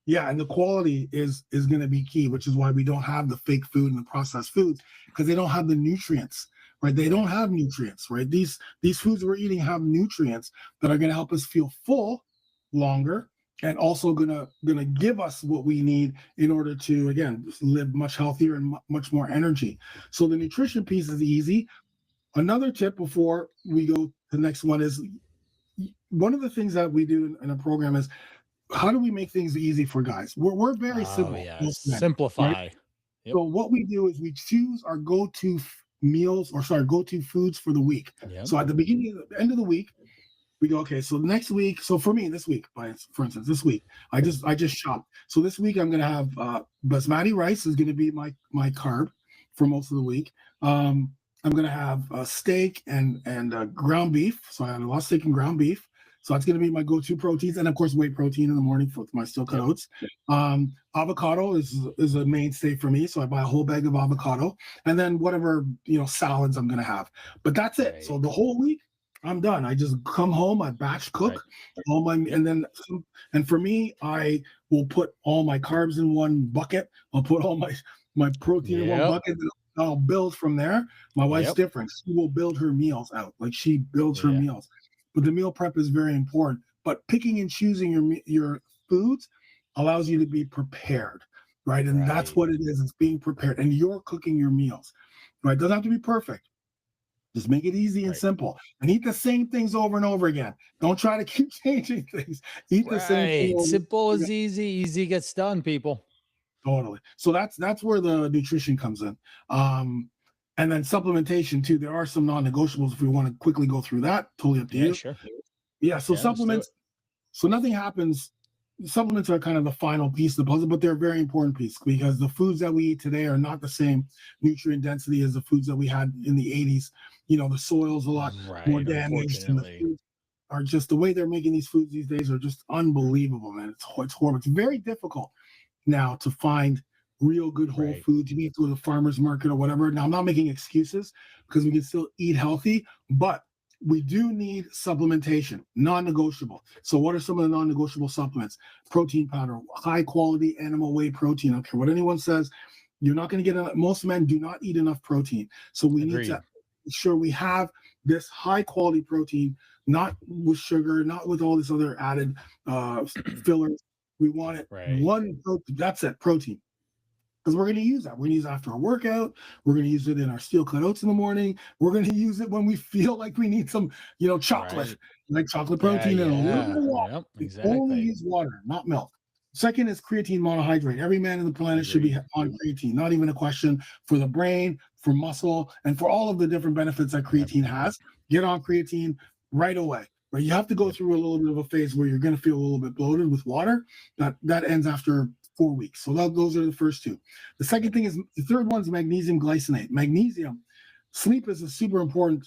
yeah, and the quality is going to be key, which is why we don't have the fake food and the processed foods, because they don't have the nutrients, right? They don't have nutrients, right? These foods we're eating have nutrients that are going to help us feel full longer, and also gonna give us what we need in order to, again, live much healthier and much more energy. So the nutrition piece is easy. Another tip before we go to the next one is, one of the things that we do in a program is, how do we make things easy for guys? We're very simple. Simplify. Right? So what we do is we choose our go-to go-to foods for the week. So at the end of the week, we go, okay, so next week, so for me, this week, for instance, this week, I just shopped. So this week I'm going to have basmati rice is going to be my carb for most of the week. I'm going to have steak and ground beef. So I have a lot of steak and ground beef. So that's going to be my go-to proteins, and of course whey protein in the morning for my steel cut oats. Avocado is a mainstay for me, so I buy a whole bag of avocado, and then whatever salads I'm going to have. But that's it. So the whole week, I'm done. I just come home, I batch cook all my, and for me, I will put all my carbs in one bucket. I'll put all my protein in one bucket. And I'll build from there. My wife's different. She will build her meals out. Like, she builds her meals. But the meal prep is very important. But picking and choosing your foods allows you to be prepared, right? And that's what it is. It's being prepared, and you're cooking your meals, right? It doesn't have to be perfect. Just make it easy and simple, and eat the same things over and over again. Don't try to keep changing things. Eat the same thing. Simple is easy. Easy gets done, people. Totally. So that's where the nutrition comes in. And then supplementation too. There are some non-negotiables if we want to quickly go through that. Totally up to you. Sure. Yeah. So supplements. So nothing happens. Supplements are kind of the final piece of the puzzle, but they're a very important piece, because the foods that we eat today are not the same nutrient density as the foods that we had in the 80s. The soil's a lot more damaged, and the foods are just, the way they're making these foods these days are just unbelievable, man. It's horrible. It's very difficult now to find real good whole foods. You need to go to the farmer's market or whatever. Now, I'm not making excuses, because we can still eat healthy, but we do need supplementation, non-negotiable. So what are some of the non-negotiable supplements? Protein powder, high quality animal whey protein. I don't care what anyone says, you're not going to get enough. Most men do not eat enough protein. So we need to make sure we have this high quality protein, not with sugar, not with all this other added fillers. We want it one protein. That's it, protein. because we're going to use that. We're going to use it after a workout. We're going to use it in our steel cut oats in the morning. We're going to use it when we feel like we need some, chocolate, Right. like chocolate Yeah, protein and a little bit yeah. of water. Yep, We only exactly. use water, not milk. Second is creatine monohydrate. Every man on the planet should be Agreed. on creatine. Not even a question, for the brain, for muscle, and for all of the different benefits that Yep. creatine has. Get on creatine right away. But you have to go Yep. through a little bit of a phase where you're going to feel a little bit bloated with water. That ends after 4 weeks. So those are the first two. The second thing is, the third one is magnesium glycinate. Magnesium, sleep is a super important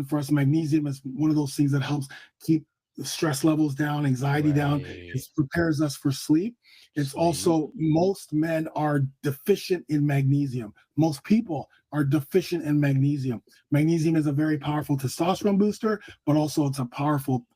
for us. Magnesium is one of those things that helps keep the stress levels down, anxiety down. It Right. prepares us for sleep. It's Sleep. also, most men are deficient in magnesium. Most people are deficient in magnesium. Magnesium is a very powerful testosterone booster, but also it's a powerful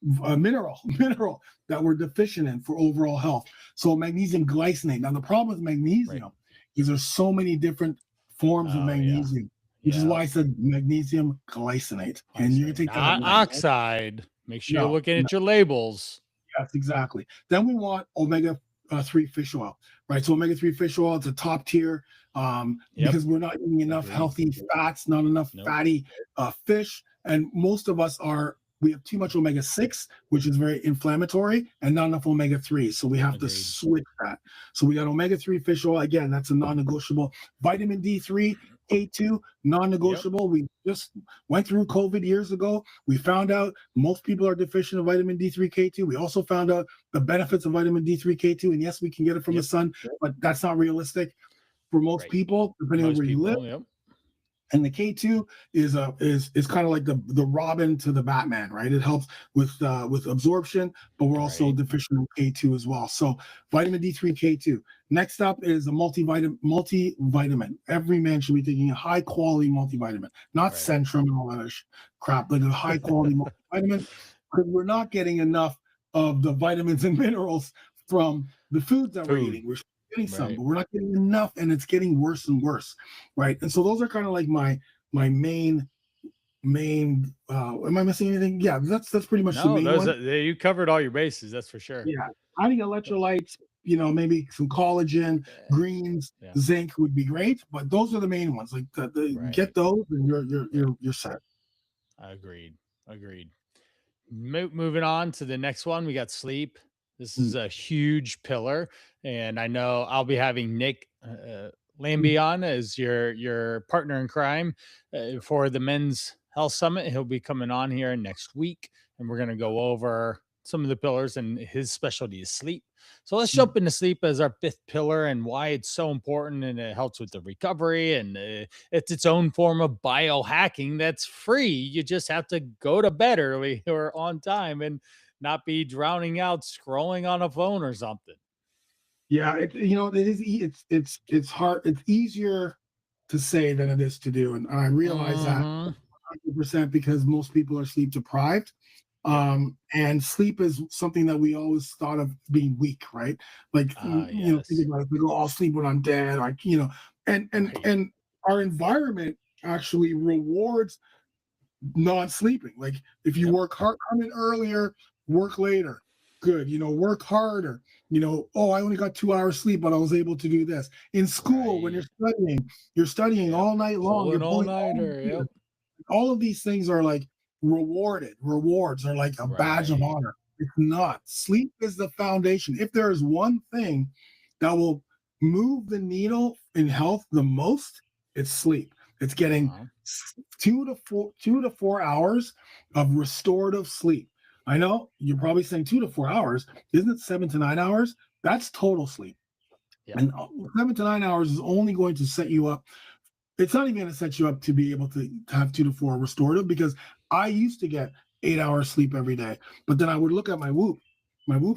mineral that we're deficient in for overall health. So magnesium glycinate. Now the problem with magnesium is there's so many different forms of Oh, yeah. magnesium, which is Yeah. why I said magnesium glycinate. And you can take that Not at night, right? oxide. Make sure you're No, looking no. at your labels. Yes, exactly. Then we want omega-3 fish oil, right? So omega-3 fish oil, it's a top tier, Yep. because we're not eating enough Agreed. healthy fats, not enough Nope. fatty fish, and most of us we have too much omega-6, which is very inflammatory, and not enough omega-3. So we have to Agreed. switch that. So we got omega-3 fish oil. Again, that's a non-negotiable. Vitamin D3, K2, non-negotiable. We just went through COVID years ago. We found out most people are deficient of vitamin D3, K2. We also found out the benefits of vitamin D3, K2. And yes, we can get it from the sun, but that's not realistic for most Right. people, depending on Most where you live. people, yep. And the K2 is kind of like the Robin to the Batman, right? It helps with absorption, but we're also Right. deficient in K2 as well. So vitamin D3, K2. Next up is a multivitamin. Every man should be taking a high quality multivitamin, not Right. Centrum and all that crap, but a high quality multivitamin, because we're not getting enough of the vitamins and minerals from the foods that we're eating. We're getting some, Right. but we're not getting enough, and it's getting worse and worse, right? And so those are kind of like my main. Am I missing anything? Yeah, that's pretty much the No, main those one. you covered all your bases, that's for sure. Yeah, adding electrolytes, maybe some collagen, greens, Yeah. zinc would be great, but those are the main ones. Like get Right. those, and you're set. Agreed. Moving on to the next one, we got sleep. This is a huge pillar, and I know I'll be having Nick Lambie on as your partner in crime for the Men's Health Summit. He'll be coming on here next week, and we're going to go over some of the pillars, and his specialty is sleep. So let's jump into sleep as our fifth pillar and why it's so important, and it helps with the recovery, and it's its own form of biohacking that's free. You just have to go to bed early or on time and not be drowning out scrolling on a phone or something. Yeah, it is. It's hard. It's easier to say than it is to do, and I realize that 100% because most people are sleep deprived. And sleep is something that we always thought of being weak, right? Like, Yes. think about it, we go, I'll sleep when I'm dead, like, and Right. and our environment actually rewards non-sleeping. Like, if you Yep. work hard, come in earlier, work later, good. Work harder. Oh, I only got 2 hours sleep, but I was able to do this. In school, when you're studying Yep. all night long. Pulling You're all pulling nighter. Yep. all of these things are like rewarded. Rewards are like a badge of Right. honor. It's not. Sleep is the foundation. If there is one thing that will move the needle in health the most, it's sleep. It's getting Uh-huh. 2 to 4 hours of restorative sleep. I know you're probably saying 2 to 4 hours. Isn't it 7 to 9 hours? That's total sleep. Yep. And 7 to 9 hours is only going to set you up. It's not even going to set you up to be able to have 2 to 4 restorative, because I used to get 8 hours sleep every day, but then I would look at my Whoop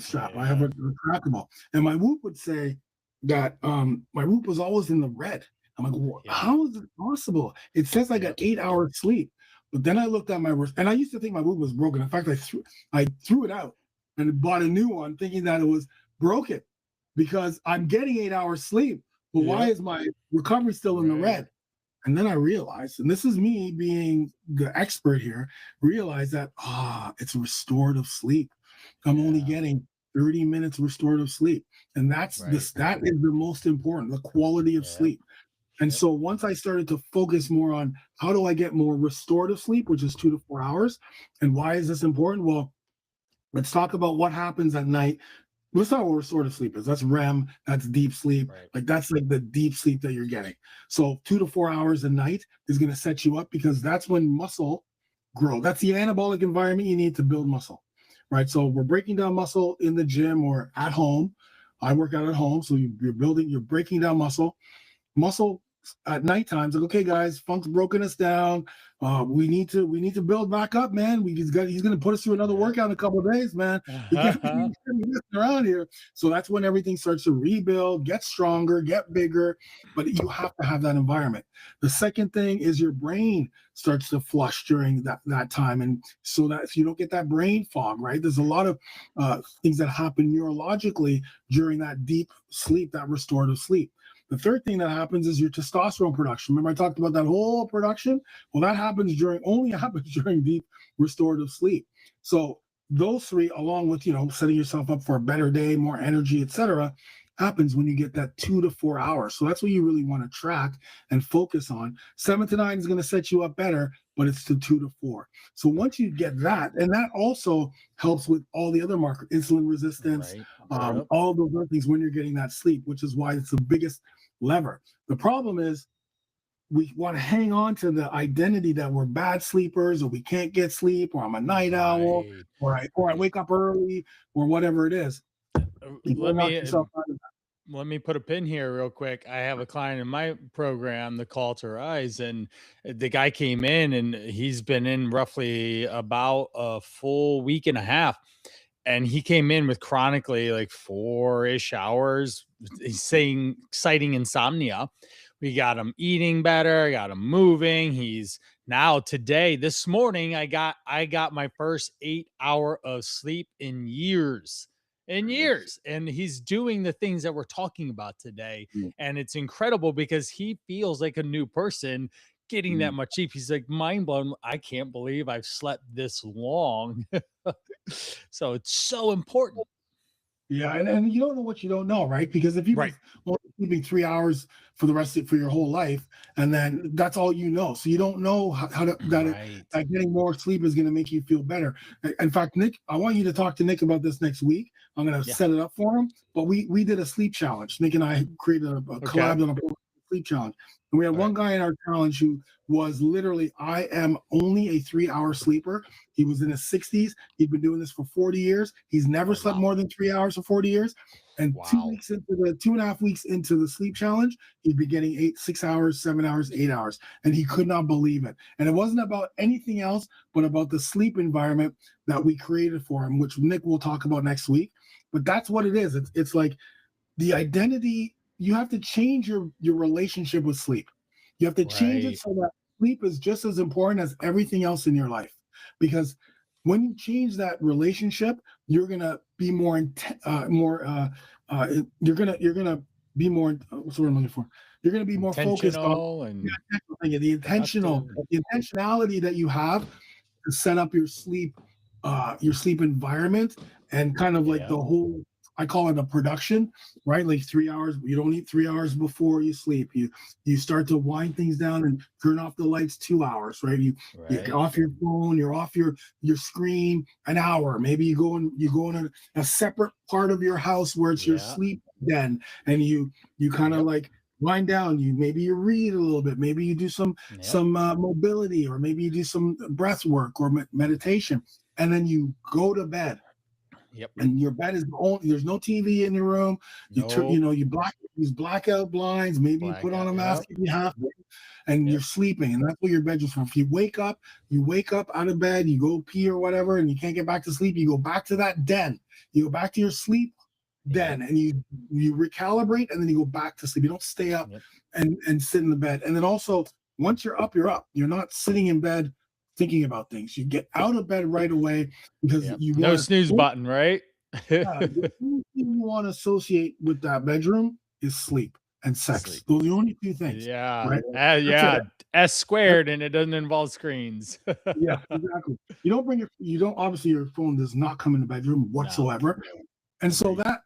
strap. I have a trackable, and my Whoop would say that my Whoop was always in the red. I'm like, well, how is it possible? It says I got 8 hours sleep, but then I looked at and I used to think my Whoop was broken. In fact, I threw it out and bought a new one, thinking that it was broken because I'm getting 8 hours sleep. But why is my recovery still in the red? And then I realized, and this is me being the expert here, realized that it's restorative sleep. I'm only getting 30 minutes restorative sleep. And that's Right. this, that is the most important, the quality of Yep. sleep. And Yep. so once I started to focus more on how do I get more restorative sleep, which is 2 to 4 hours, and why is this important? Well, let's talk about what happens at night. Let's talk about what restorative sleep is. That's REM, that's deep sleep. Right. Like that's like the deep sleep that you're getting. So 2 to 4 hours a night is going to set you up because that's when muscle grow. That's the anabolic environment you need to build muscle, right? So we're breaking down muscle in the gym or at home. I work out at home, so you're breaking down muscle at night times. Like, okay, guys, Funk's broken us down. We need to build back up, man. He's gonna put us through another workout in a couple of days, man. We can't be messing around here. So that's when everything starts to rebuild, get stronger, get bigger. But you have to have that environment. The second thing is your brain starts to flush during that time, and so that you don't get that brain fog, right? There's a lot of things that happen neurologically during that deep sleep, that restorative sleep. The third thing that happens is your testosterone production. Remember I talked about that whole production? Well, that only happens during deep restorative sleep. So those three, along with, setting yourself up for a better day, more energy, etc., happens when you get that 2 to 4 hours. So that's what you really want to track and focus on. 7 to 9 is going to set you up better, but it's the 2 to 4. So once you get that, and that also helps with all the other markers, insulin resistance, Right. all of those other things when you're getting that sleep, which is why it's the biggest lever. The problem is we want to hang on to the identity that we're bad sleepers, or we can't get sleep, or I'm a night owl, or I wake up early, or whatever it is. Let me put a pin here real quick. I have a client in my program, the Call to Rise, and the guy came in and he's been in roughly about a full week and a half. And he came in with chronically like 4-ish hours. He's saying citing insomnia. We got him eating better, got him moving. He's now this morning, I got my first 8 hour of sleep in years. And he's doing the things that we're talking about today. And it's incredible because he feels like a new person getting that much sleep. He's like mind blown. I can't believe I've slept this long. So it's so important. Yeah, and you don't know what you don't know, right? Because if you've been only sleeping 3 hours for your whole life, and then that's all you know, so you don't know that getting more sleep is going to make you feel better. In fact, Nick, I want you to talk to Nick about this next week. I'm going to set it up for him. But we did a sleep challenge. Nick and I created a collab on a sleep challenge, and we had one guy in our challenge who was literally, I am only a 3-hour sleeper. He was in his 60s. He'd been doing this for 40 years. He's never slept more than 3 hours for 40 years. And 2.5 weeks into the sleep challenge, he'd be getting 6 hours, 7 hours, 8 hours. And he could not believe it. And it wasn't about anything else, but about the sleep environment that we created for him, which Nick will talk about next week. But that's what it is. It's like the identity. You have to change your relationship with sleep. You have to change it so that sleep is just as important as everything else in your life. Because when you change that relationship, you're gonna be more you're gonna be more what's the word I'm looking for? You're gonna be more focused on the intentionality that you have to set up your sleep environment, and kind of like the whole, I call it a production, right? Like 3 hours, you don't need 3 hours before you sleep. You start to wind things down and turn off the lights 2 hours, right? You're off your phone, you're off your screen an hour. Maybe you go in a separate part of your house where it's your sleep den, and you kind of like wind down. Maybe you read a little bit, maybe you do some mobility, or maybe you do some breath work or meditation, and then you go to bed. And your bed is there's no TV in your room. You use blackout blinds. Maybe you put on a mask if you have to, and you're sleeping. And that's what your bedroom's for. If you wake up out of bed, you go pee or whatever, and you can't get back to sleep, you go back to that den. You go back to your sleep den, and you recalibrate, and then you go back to sleep. You don't stay up and sit in the bed. And then also, once you're up, you're up. You're not sitting in bed thinking about things. You get out of bed right away, because no snooze button, right? The only thing you want to associate with that bedroom is sleep and sex. Those are the only two things. Right? S squared, and it doesn't involve screens. Yeah, exactly. You don't obviously, your phone does not come in the bedroom whatsoever. And so Agreed. that,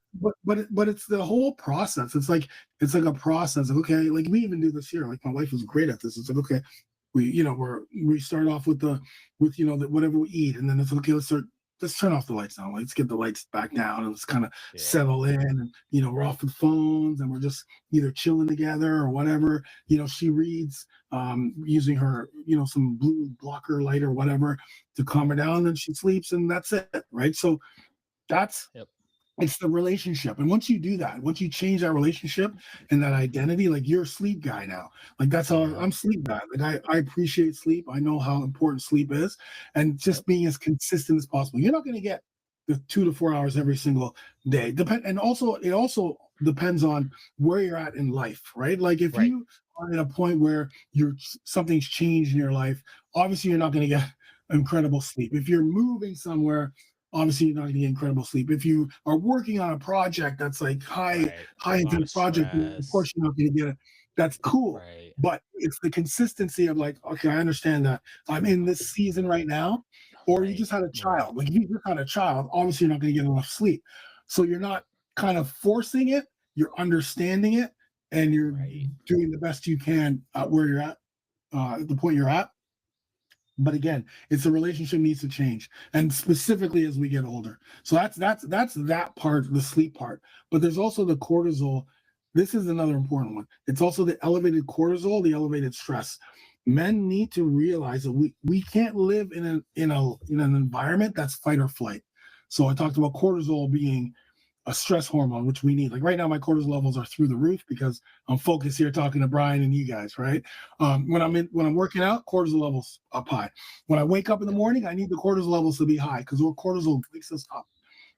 but it's the whole process. It's like a process. Like, okay, like we even do this here. Like my wife is great at this. It's like, okay, we start off with whatever we eat, and then it's okay. Let's turn off the lights now. Let's get the lights back down and let's kind of Yeah. settle in. And we're off the phones and we're just either chilling together or whatever. She reads using her some blue blocker light or whatever to calm her down, and she sleeps, and that's it, right? So that's Yep. it's the relationship. And once you do that, once you change that relationship and that identity, like you're a sleep guy now. Like that's how Yeah. I'm sleep guy. Like I appreciate sleep. I know how important sleep is, and Yep. just being as consistent as possible. You're not going to get the 2 to 4 hours every single day. And also it also depends on where you're at in life, right? Like if Right. you are at a point where something's changed in your life, obviously you're not going to get incredible sleep. If you're moving somewhere, obviously you're not going to get incredible sleep. If you are working on a project that's like Right. high A lot intense of project, of course stress. you're not going to get it. That's cool. Right. But it's the consistency of like, okay, I understand that I'm in this season right now. Or you Right. just had a Right. child. Like if you just had a child, obviously you're not going to get enough sleep. So you're not kind of forcing it, you're understanding it, and you're Right. doing the best you can where you're at the point you're at. But again, it's the relationship needs to change, and specifically as we get older. So that's that part, the sleep part. But there's also the cortisol. This is another important one. It's also the elevated cortisol, the elevated stress. Men need to realize that we can't live in an environment that's fight or flight. So I talked about cortisol being a stress hormone, which we need. Like right now, my cortisol levels are through the roof because I'm focused here talking to Brian and you guys, right? When I'm working out, cortisol levels up high. When I wake up in the Yep. morning, I need the cortisol levels to be high because our cortisol wakes us up,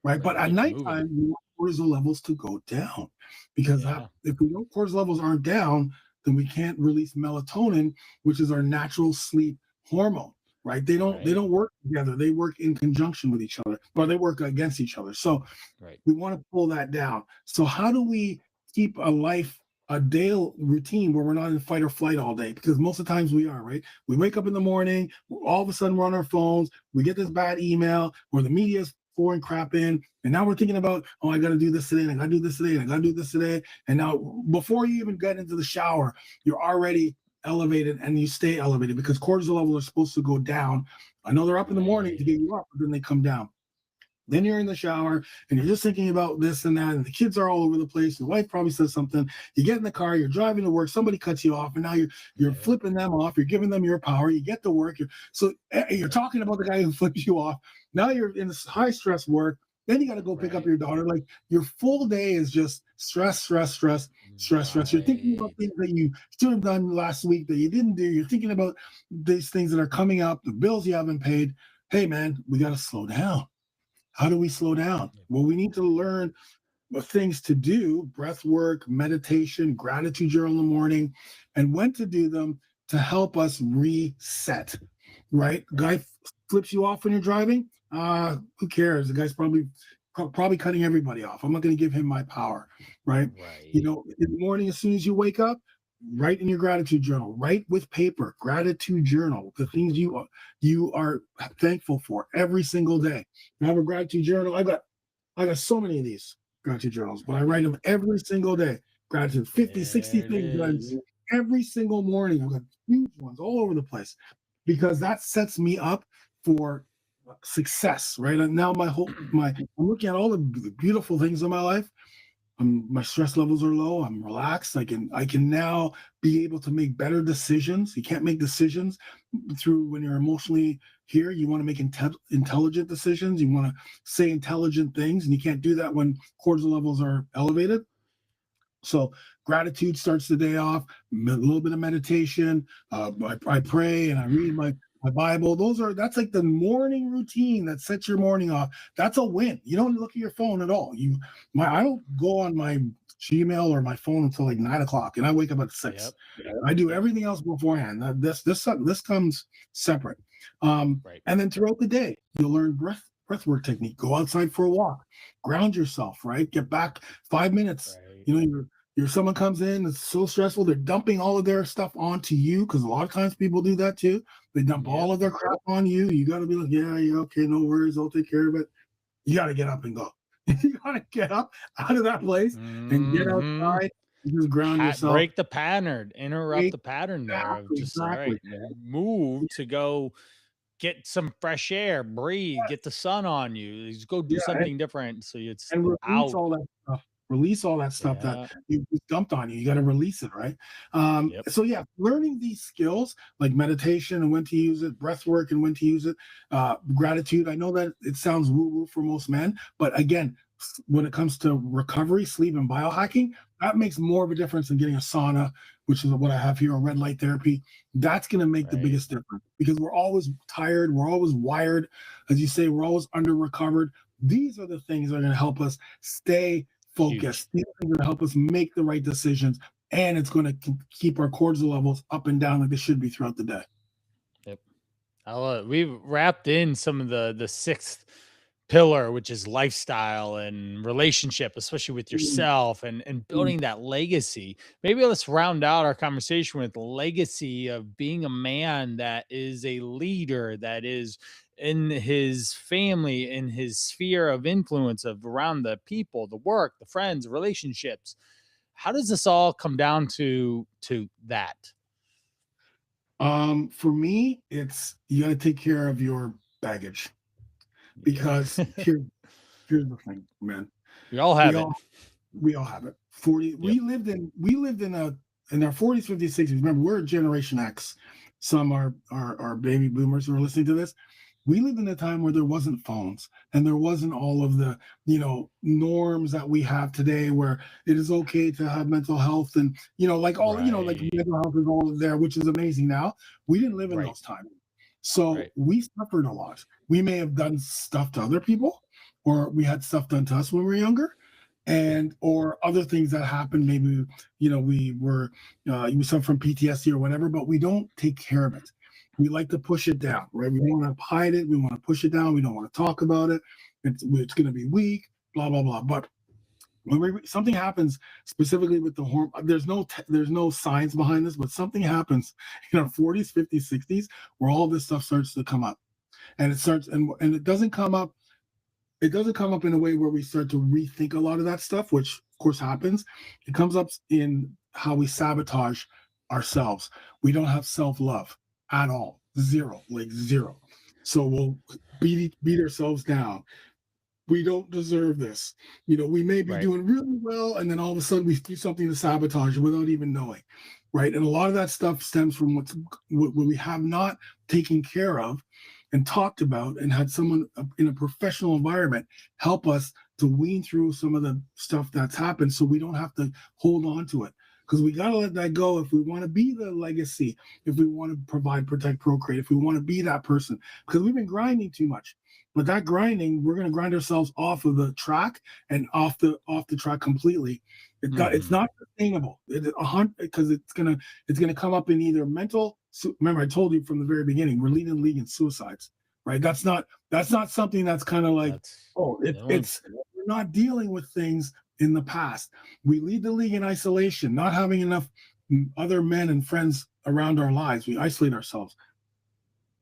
right? But Right. at Keep you moving. nighttime, we want cortisol levels to go down because Yeah. if we know cortisol levels aren't down, then we can't release melatonin, which is our natural sleep hormone, right? They Right. don't work together. They work in conjunction with each other, or they work against each other. So Right. we want to pull that down. So how do we keep a day routine where we're not in fight or flight all day? Because most of the times we are, right? We wake up in the morning, all of a sudden we're on our phones, we get this bad email where the media is pouring crap in, and now we're thinking about, oh, I got to do this today, and I got to do this today, and I got to do this today. And now before you even get into the shower, you're already elevated, and you stay elevated because cortisol levels are supposed to go down. I know they're up in the morning to Right. get you up, but then they come down. Then you're in the shower and you're just thinking about this and that, and the kids are all over the place. Your wife probably says something. You get in the car, you're driving to work, somebody cuts you off, and now you're Yep. flipping them off. You're giving them your power. You get to work. You're talking about the guy who flips you off. Now you're in this high stress work. Then you got to go pick up Right. your daughter. Like your full day is just stress, stress, stress, stress, stress. You're thinking about Right. things that you should have done last week that you didn't do. You're thinking about these things that are coming up, the bills you haven't paid. Hey man, we got to slow down. How do we slow down? Yep. Well, we need to learn what things to do, breath work, meditation, gratitude journal in the morning, and when to do them to help us reset. Right? Right. Guy flips you off when you're driving. Who cares? The guy's probably cutting everybody off. I'm not going to give him my power. Right? Right. In the morning, as soon as you wake up, write in your gratitude journal. Write with paper. Gratitude journal. The things you are thankful for every single day. I have a gratitude journal. I got so many of these gratitude journals, but I write them every single day. Gratitude, 50, 60 There it things that I is. do every single morning. I've got huge ones all over the place because that sets me up for success, right? And now I'm looking at all the beautiful things in my life. My stress levels are low. I'm relaxed. I can now be able to make better decisions. You can't make decisions through when you're emotionally here. You want to make intelligent decisions. You want to say intelligent things, and you can't do that when cortisol levels are elevated. So gratitude starts the day off. A little bit of meditation. I pray and I read my Bible. That's like the morning routine that sets your morning off. That's a win. You don't look at your phone at all. I don't go on my Gmail or my phone until like 9 o'clock, and I wake up at 6. Yep. I do everything else beforehand. This comes separate. Right. And then throughout the day, you'll learn breath work technique. Go outside for a walk. Ground yourself. Right. Get back 5 minutes. Right. Your someone comes in, it's so stressful, they're dumping all of their stuff onto you because a lot of times people do that too. They dump Yep. all of their crap on you. You got to be like, yeah, okay, no worries, I'll take care of it. You got to get up and go. You gotta get up out of that place and get Hmm. outside and just ground yourself. Break the pattern, interrupt Break the pattern there of exactly, just all right, exactly, man. move to go get some fresh air, breathe, get the sun on you, just go do Yeah, something different so it's and release out. all that stuff. Release all that stuff that Yeah. you just dumped on you. You got to release it, right? Yep. So yeah, learning these skills like meditation and when to use it, breath work and when to use it, gratitude. I know that it sounds woo-woo for most men, but again, when it comes to recovery, sleep, and biohacking, that makes more of a difference than getting a sauna, which is what I have here, or red light therapy. That's going to make the Right. biggest difference because we're always tired, we're always wired, as you say, we're always under recovered. These are the things that are going to help us stay Huge. focused. These are going to help us make the right decisions, and it's going to keep our cortisol levels up and down like they should be throughout the day. Yep. We've wrapped in some of the sixth pillar, which is lifestyle and relationship, especially with Mm, yourself and mm, building that legacy. Maybe let's round out our conversation with legacy of being a man that is a leader, that is in his family, in his sphere of influence of around the people, the work, the friends, relationships. How does this all come down to that? For me, it's you got to take care of your baggage Yep. because here's the thing, man. We all We have it. all we all have it. 40. Yep. We lived in a in our 40s, 50s, 60s. Remember, we're Generation X. Some are baby boomers who are listening to this. We lived in a time where there wasn't phones and there wasn't all of the norms that we have today where it is okay to have mental health and like all like Right. mental health is all there, which is amazing now. We didn't live in Right. those times, so Right. we suffered a lot. We may have done stuff to other people, or we had stuff done to us when we were younger, Yep. and or other things that happened. Maybe we were you suffer from PTSD or whatever, but we don't take care of it. We like to push it down, right? We want to hide it. We want to push it down. We don't want to talk about it. It's going to be weak, blah blah blah. But when something happens specifically with the hormone, there's no science behind this, but something happens in our 40s, 50s, 60s where all this stuff starts to come up, and it starts and it doesn't come up in a way where we start to rethink a lot of that stuff, which of course happens. It comes up in how we sabotage ourselves. We don't have self-love at all. Zero, like zero. So we'll beat ourselves down. We don't deserve this. We may be Right. doing really well, and then all of a sudden we do something to sabotage it without even knowing. Right. And a lot of that stuff stems from what we have not taken care of and talked about and had someone in a professional environment help us to wean through some of the stuff that's happened so we don't have to hold on to it. Because we got to let that go if we want to be the legacy, if we want to provide, protect, procreate, if we want to be that person. Because we've been grinding too much. But that grinding, we're going to grind ourselves off of the track and off the track completely. It's Mhm. not sustainable. Because it's gonna come up in either mental. Remember, I told you from the very beginning, we're leading the league in suicides, right? That's not something that's kind of like, That's oh, no. it's we're not dealing with things in the past. We lead the league in isolation, not having enough other men and friends around our lives. We isolate ourselves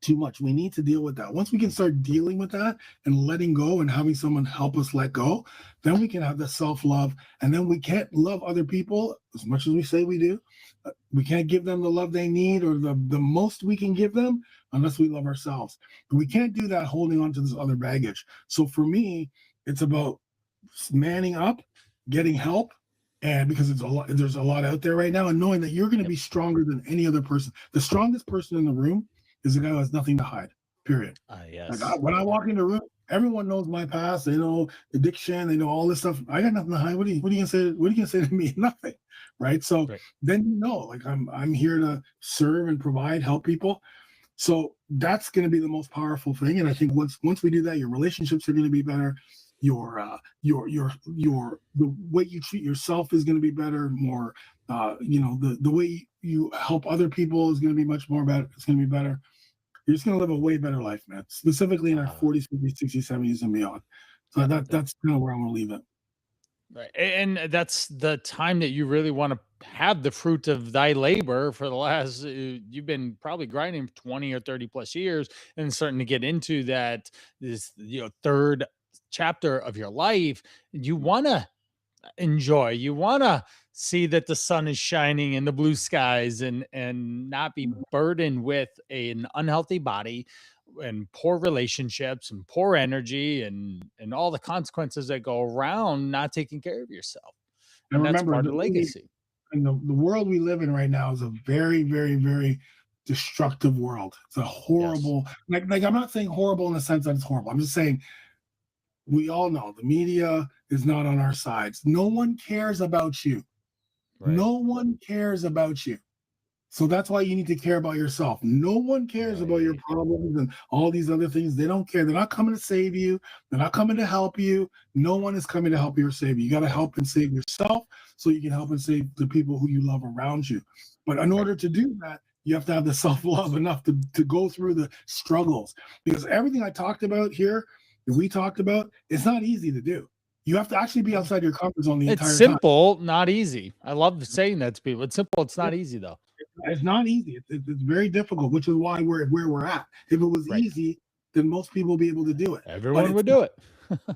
too much. We need to deal with that. Once we can start dealing with that and letting go and having someone help us let go, then we can have the self love. And then we can't love other people as much as we say we do. We can't give them the love they need or the most we can give them unless we love ourselves. And we can't do that holding on to this other baggage. So for me, it's about manning up, getting help. And because there's a lot out there right now, and knowing that you're going to Yep. be stronger than any other person. The strongest person in the room is the guy who has nothing to hide. Period. Like Yes. when I Yep. walk in the room, everyone knows my past. They know addiction. They know all this stuff. I got nothing to hide. What are you gonna say? What are you gonna say to me? Nothing, right? So Right. then like I'm here to serve and provide, help people. So that's going to be the most powerful thing. And I think once we do that, your relationships are going to be better. Your the way you treat yourself is going to be better. More, the way you help other people is going to be much more better. It's going to be better. You're just going to live a way better life, man. Specifically in our Uh, 40s, 50s, 60s, 70s, and beyond. So yep. that's kind of where I'm going to leave it. Right. And that's the time that you really want to have the fruit of thy labor for the last, you've been probably grinding for 20 or 30 plus years and starting to get into that, this, third chapter of your life, you want to enjoy. You want to see that the sun is shining in the blue skies, and not be burdened with an unhealthy body and poor relationships and poor energy and all the consequences that go around not taking care of yourself. And And that's remember, part of the legacy. the world we live in right now is a very, very, very destructive world. It's a Yes. horrible, like I'm not saying horrible in the sense that it's horrible. I'm just saying we all know the media is not on our sides. No one cares about you. Right. No one cares about you. So that's why you need to care about yourself. No one cares about your Right. problems and all these other things. They don't care. They're not coming to save you. They're not coming to help you. No one is coming to help you or save you. You got to Right. help and save yourself so you can help and save the people who you love around you. But in Right. order to do that, you have to have the self-love enough to go through the struggles. Because everything I talked about here, that we talked about, it's not easy to do. You have to actually be outside your comfort zone the It's entire time. simple, not easy. I love saying that to people. It's simple, it's not easy though. It's not easy. It's very difficult, which is why we're where we're at. If it was Right. easy, then most people would be able to do it. But Everyone would it's do it.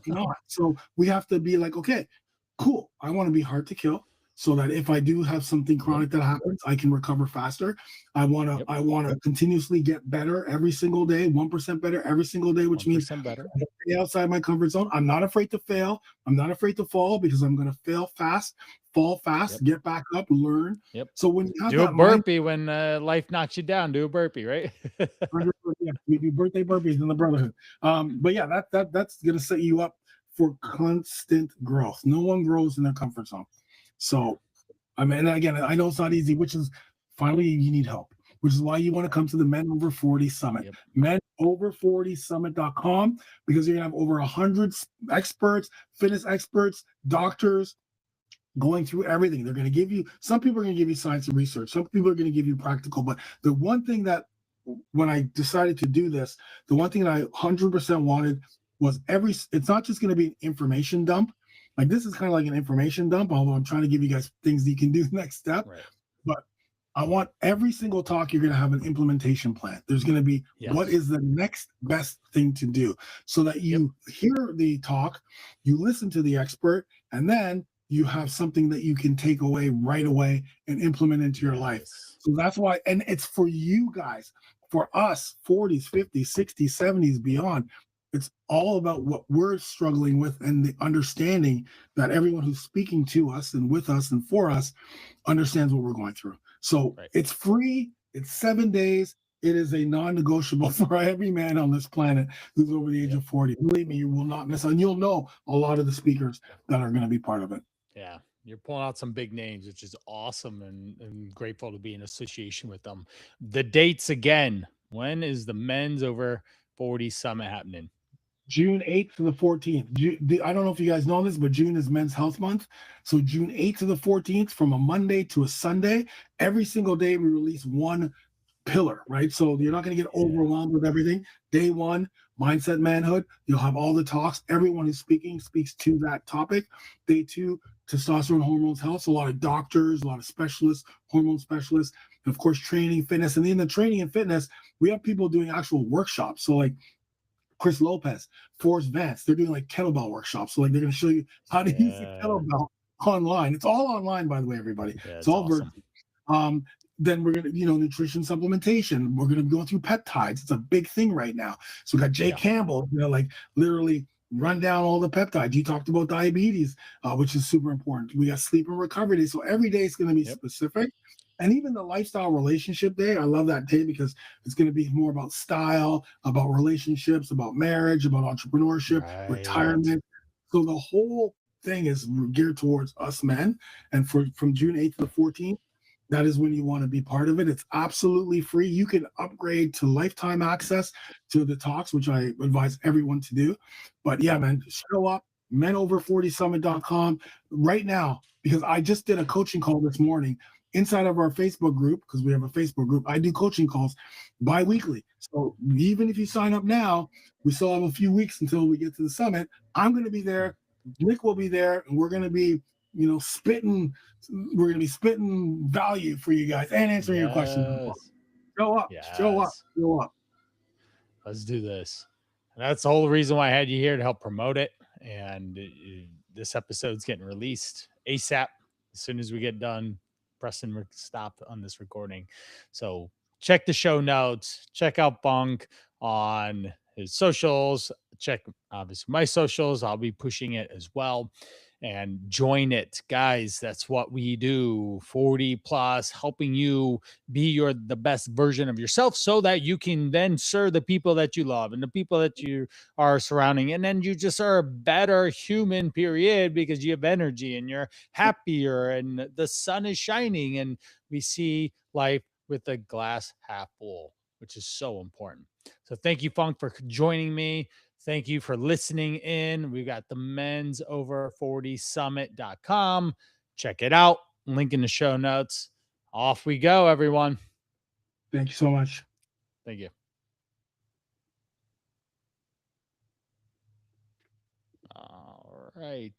not. So we have to be like, okay, cool. I want to be hard to kill so that if I do have something Yep. chronic that happens, I can recover faster. I want to Yep. I want to continuously get better every single day, 1% better every single day, which means 1% better. I stay outside my comfort zone. I'm not afraid to fail. I'm not afraid to fall because I'm going to fail fast, fall fast, Yep. get back up, learn. Yep. So when you have Do a that mind, burpee when life knocks you down. Do a burpee, right? 100%, yeah, we do birthday burpees in the brotherhood. But yeah, that's gonna set you up for constant growth. No one grows in their comfort zone. So I mean, and again, I know it's not easy, which is finally you need help, which is why you want to come to the Men Over 40 Summit. Yep. menover40summit.com, because you're gonna have over 100 experts, fitness experts, doctors, going through everything. They're going to give you, some people are going to give you science and research, some people are going to give you practical. But the one thing that, when I decided to do this, the one thing that I 100% wanted was it's not just going to be an information dump. Like this is kind of like an information dump, although I'm trying to give you guys things that you can do next step. Right. But I want every single talk, you're going to have an implementation plan. There's going to be what is the next best thing to do, so that you hear the talk, you listen to the expert, and then you have something that you can take away right away and implement into your life. So that's why, and it's for you guys, for us, 40s, 50s, 60s, 70s, beyond. It's all about what we're struggling with and the understanding that everyone who's speaking to us and with us and for us understands what we're going through. So it's free. It's 7 days. It is a non-negotiable for every man on this planet who's over the age of 40. Believe me, you will not miss out. And you'll know a lot of the speakers that are going to be part of it. Yeah, you're pulling out some big names, which is awesome, and grateful to be in association with them. The dates again. When is the Men's Over 40 Summit happening? June 8th to the 14th. I don't know if you guys know this, but June is Men's Health Month. So June 8th to the 14th, from a Monday to a Sunday, every single day we release one pillar, right? So you're not going to get overwhelmed with everything. Day one, mindset, manhood. You'll have all the talks. Everyone who's speaking speaks to that topic. Day two, testosterone, hormones, health. So a lot of doctors, a lot of specialists, hormone specialists, and of course, training, fitness. And in the training and fitness, we have people doing actual workshops. So like Chris Lopez, Forrest Vance, they're doing like kettlebell workshops. So like they're going to show you how to use the kettlebell online. It's all online, by the way, everybody. It's all awesome. virtual. Then we're going to, nutrition supplementation. We're going to be going through peptides. It's a big thing right now. So we got Jay Campbell, like literally run down all the peptides. You talked about diabetes, which is super important. We got sleep and recovery day. So every day is going to be specific. And even the lifestyle relationship day, I love that day because it's going to be more about style, about relationships, about marriage, about entrepreneurship, retirement. So the whole thing is geared towards us men. And from June 8th to the 14th, that is when you want to be part of it. It's absolutely free. You can upgrade to lifetime access to the talks, which I advise everyone to do. But yeah, man, show up, menover40summit.com right now, because I just did a coaching call this morning inside of our Facebook group, because we have a Facebook group. I do coaching calls bi-weekly. So even if you sign up now, we still have a few weeks until we get to the summit. I'm going to be there. Nick will be there, and we're going to be spitting value for you guys and answering your questions. Show up. Let's do this. And that's the whole reason why I had you here, to help promote it and this episode's getting released ASAP. As soon as we get done, Preston stop on this recording. So check the show notes. Check out Funk on his socials. Check obviously my socials. I'll be pushing it as well. And join it, guys. That's what we do. 40 plus, helping you be the best version of yourself so that you can then serve the people that you love and the people that you are surrounding. And then you just are a better human, period, because you have energy and you're happier and the sun is shining and we see life with a glass half full, which is so important. So thank you, Funk, for joining me. Thank you for listening in. We got the men's over 40 summit.com. Check it out. Link in the show notes. Off we go, everyone. Thank you so much. Thank you. All right.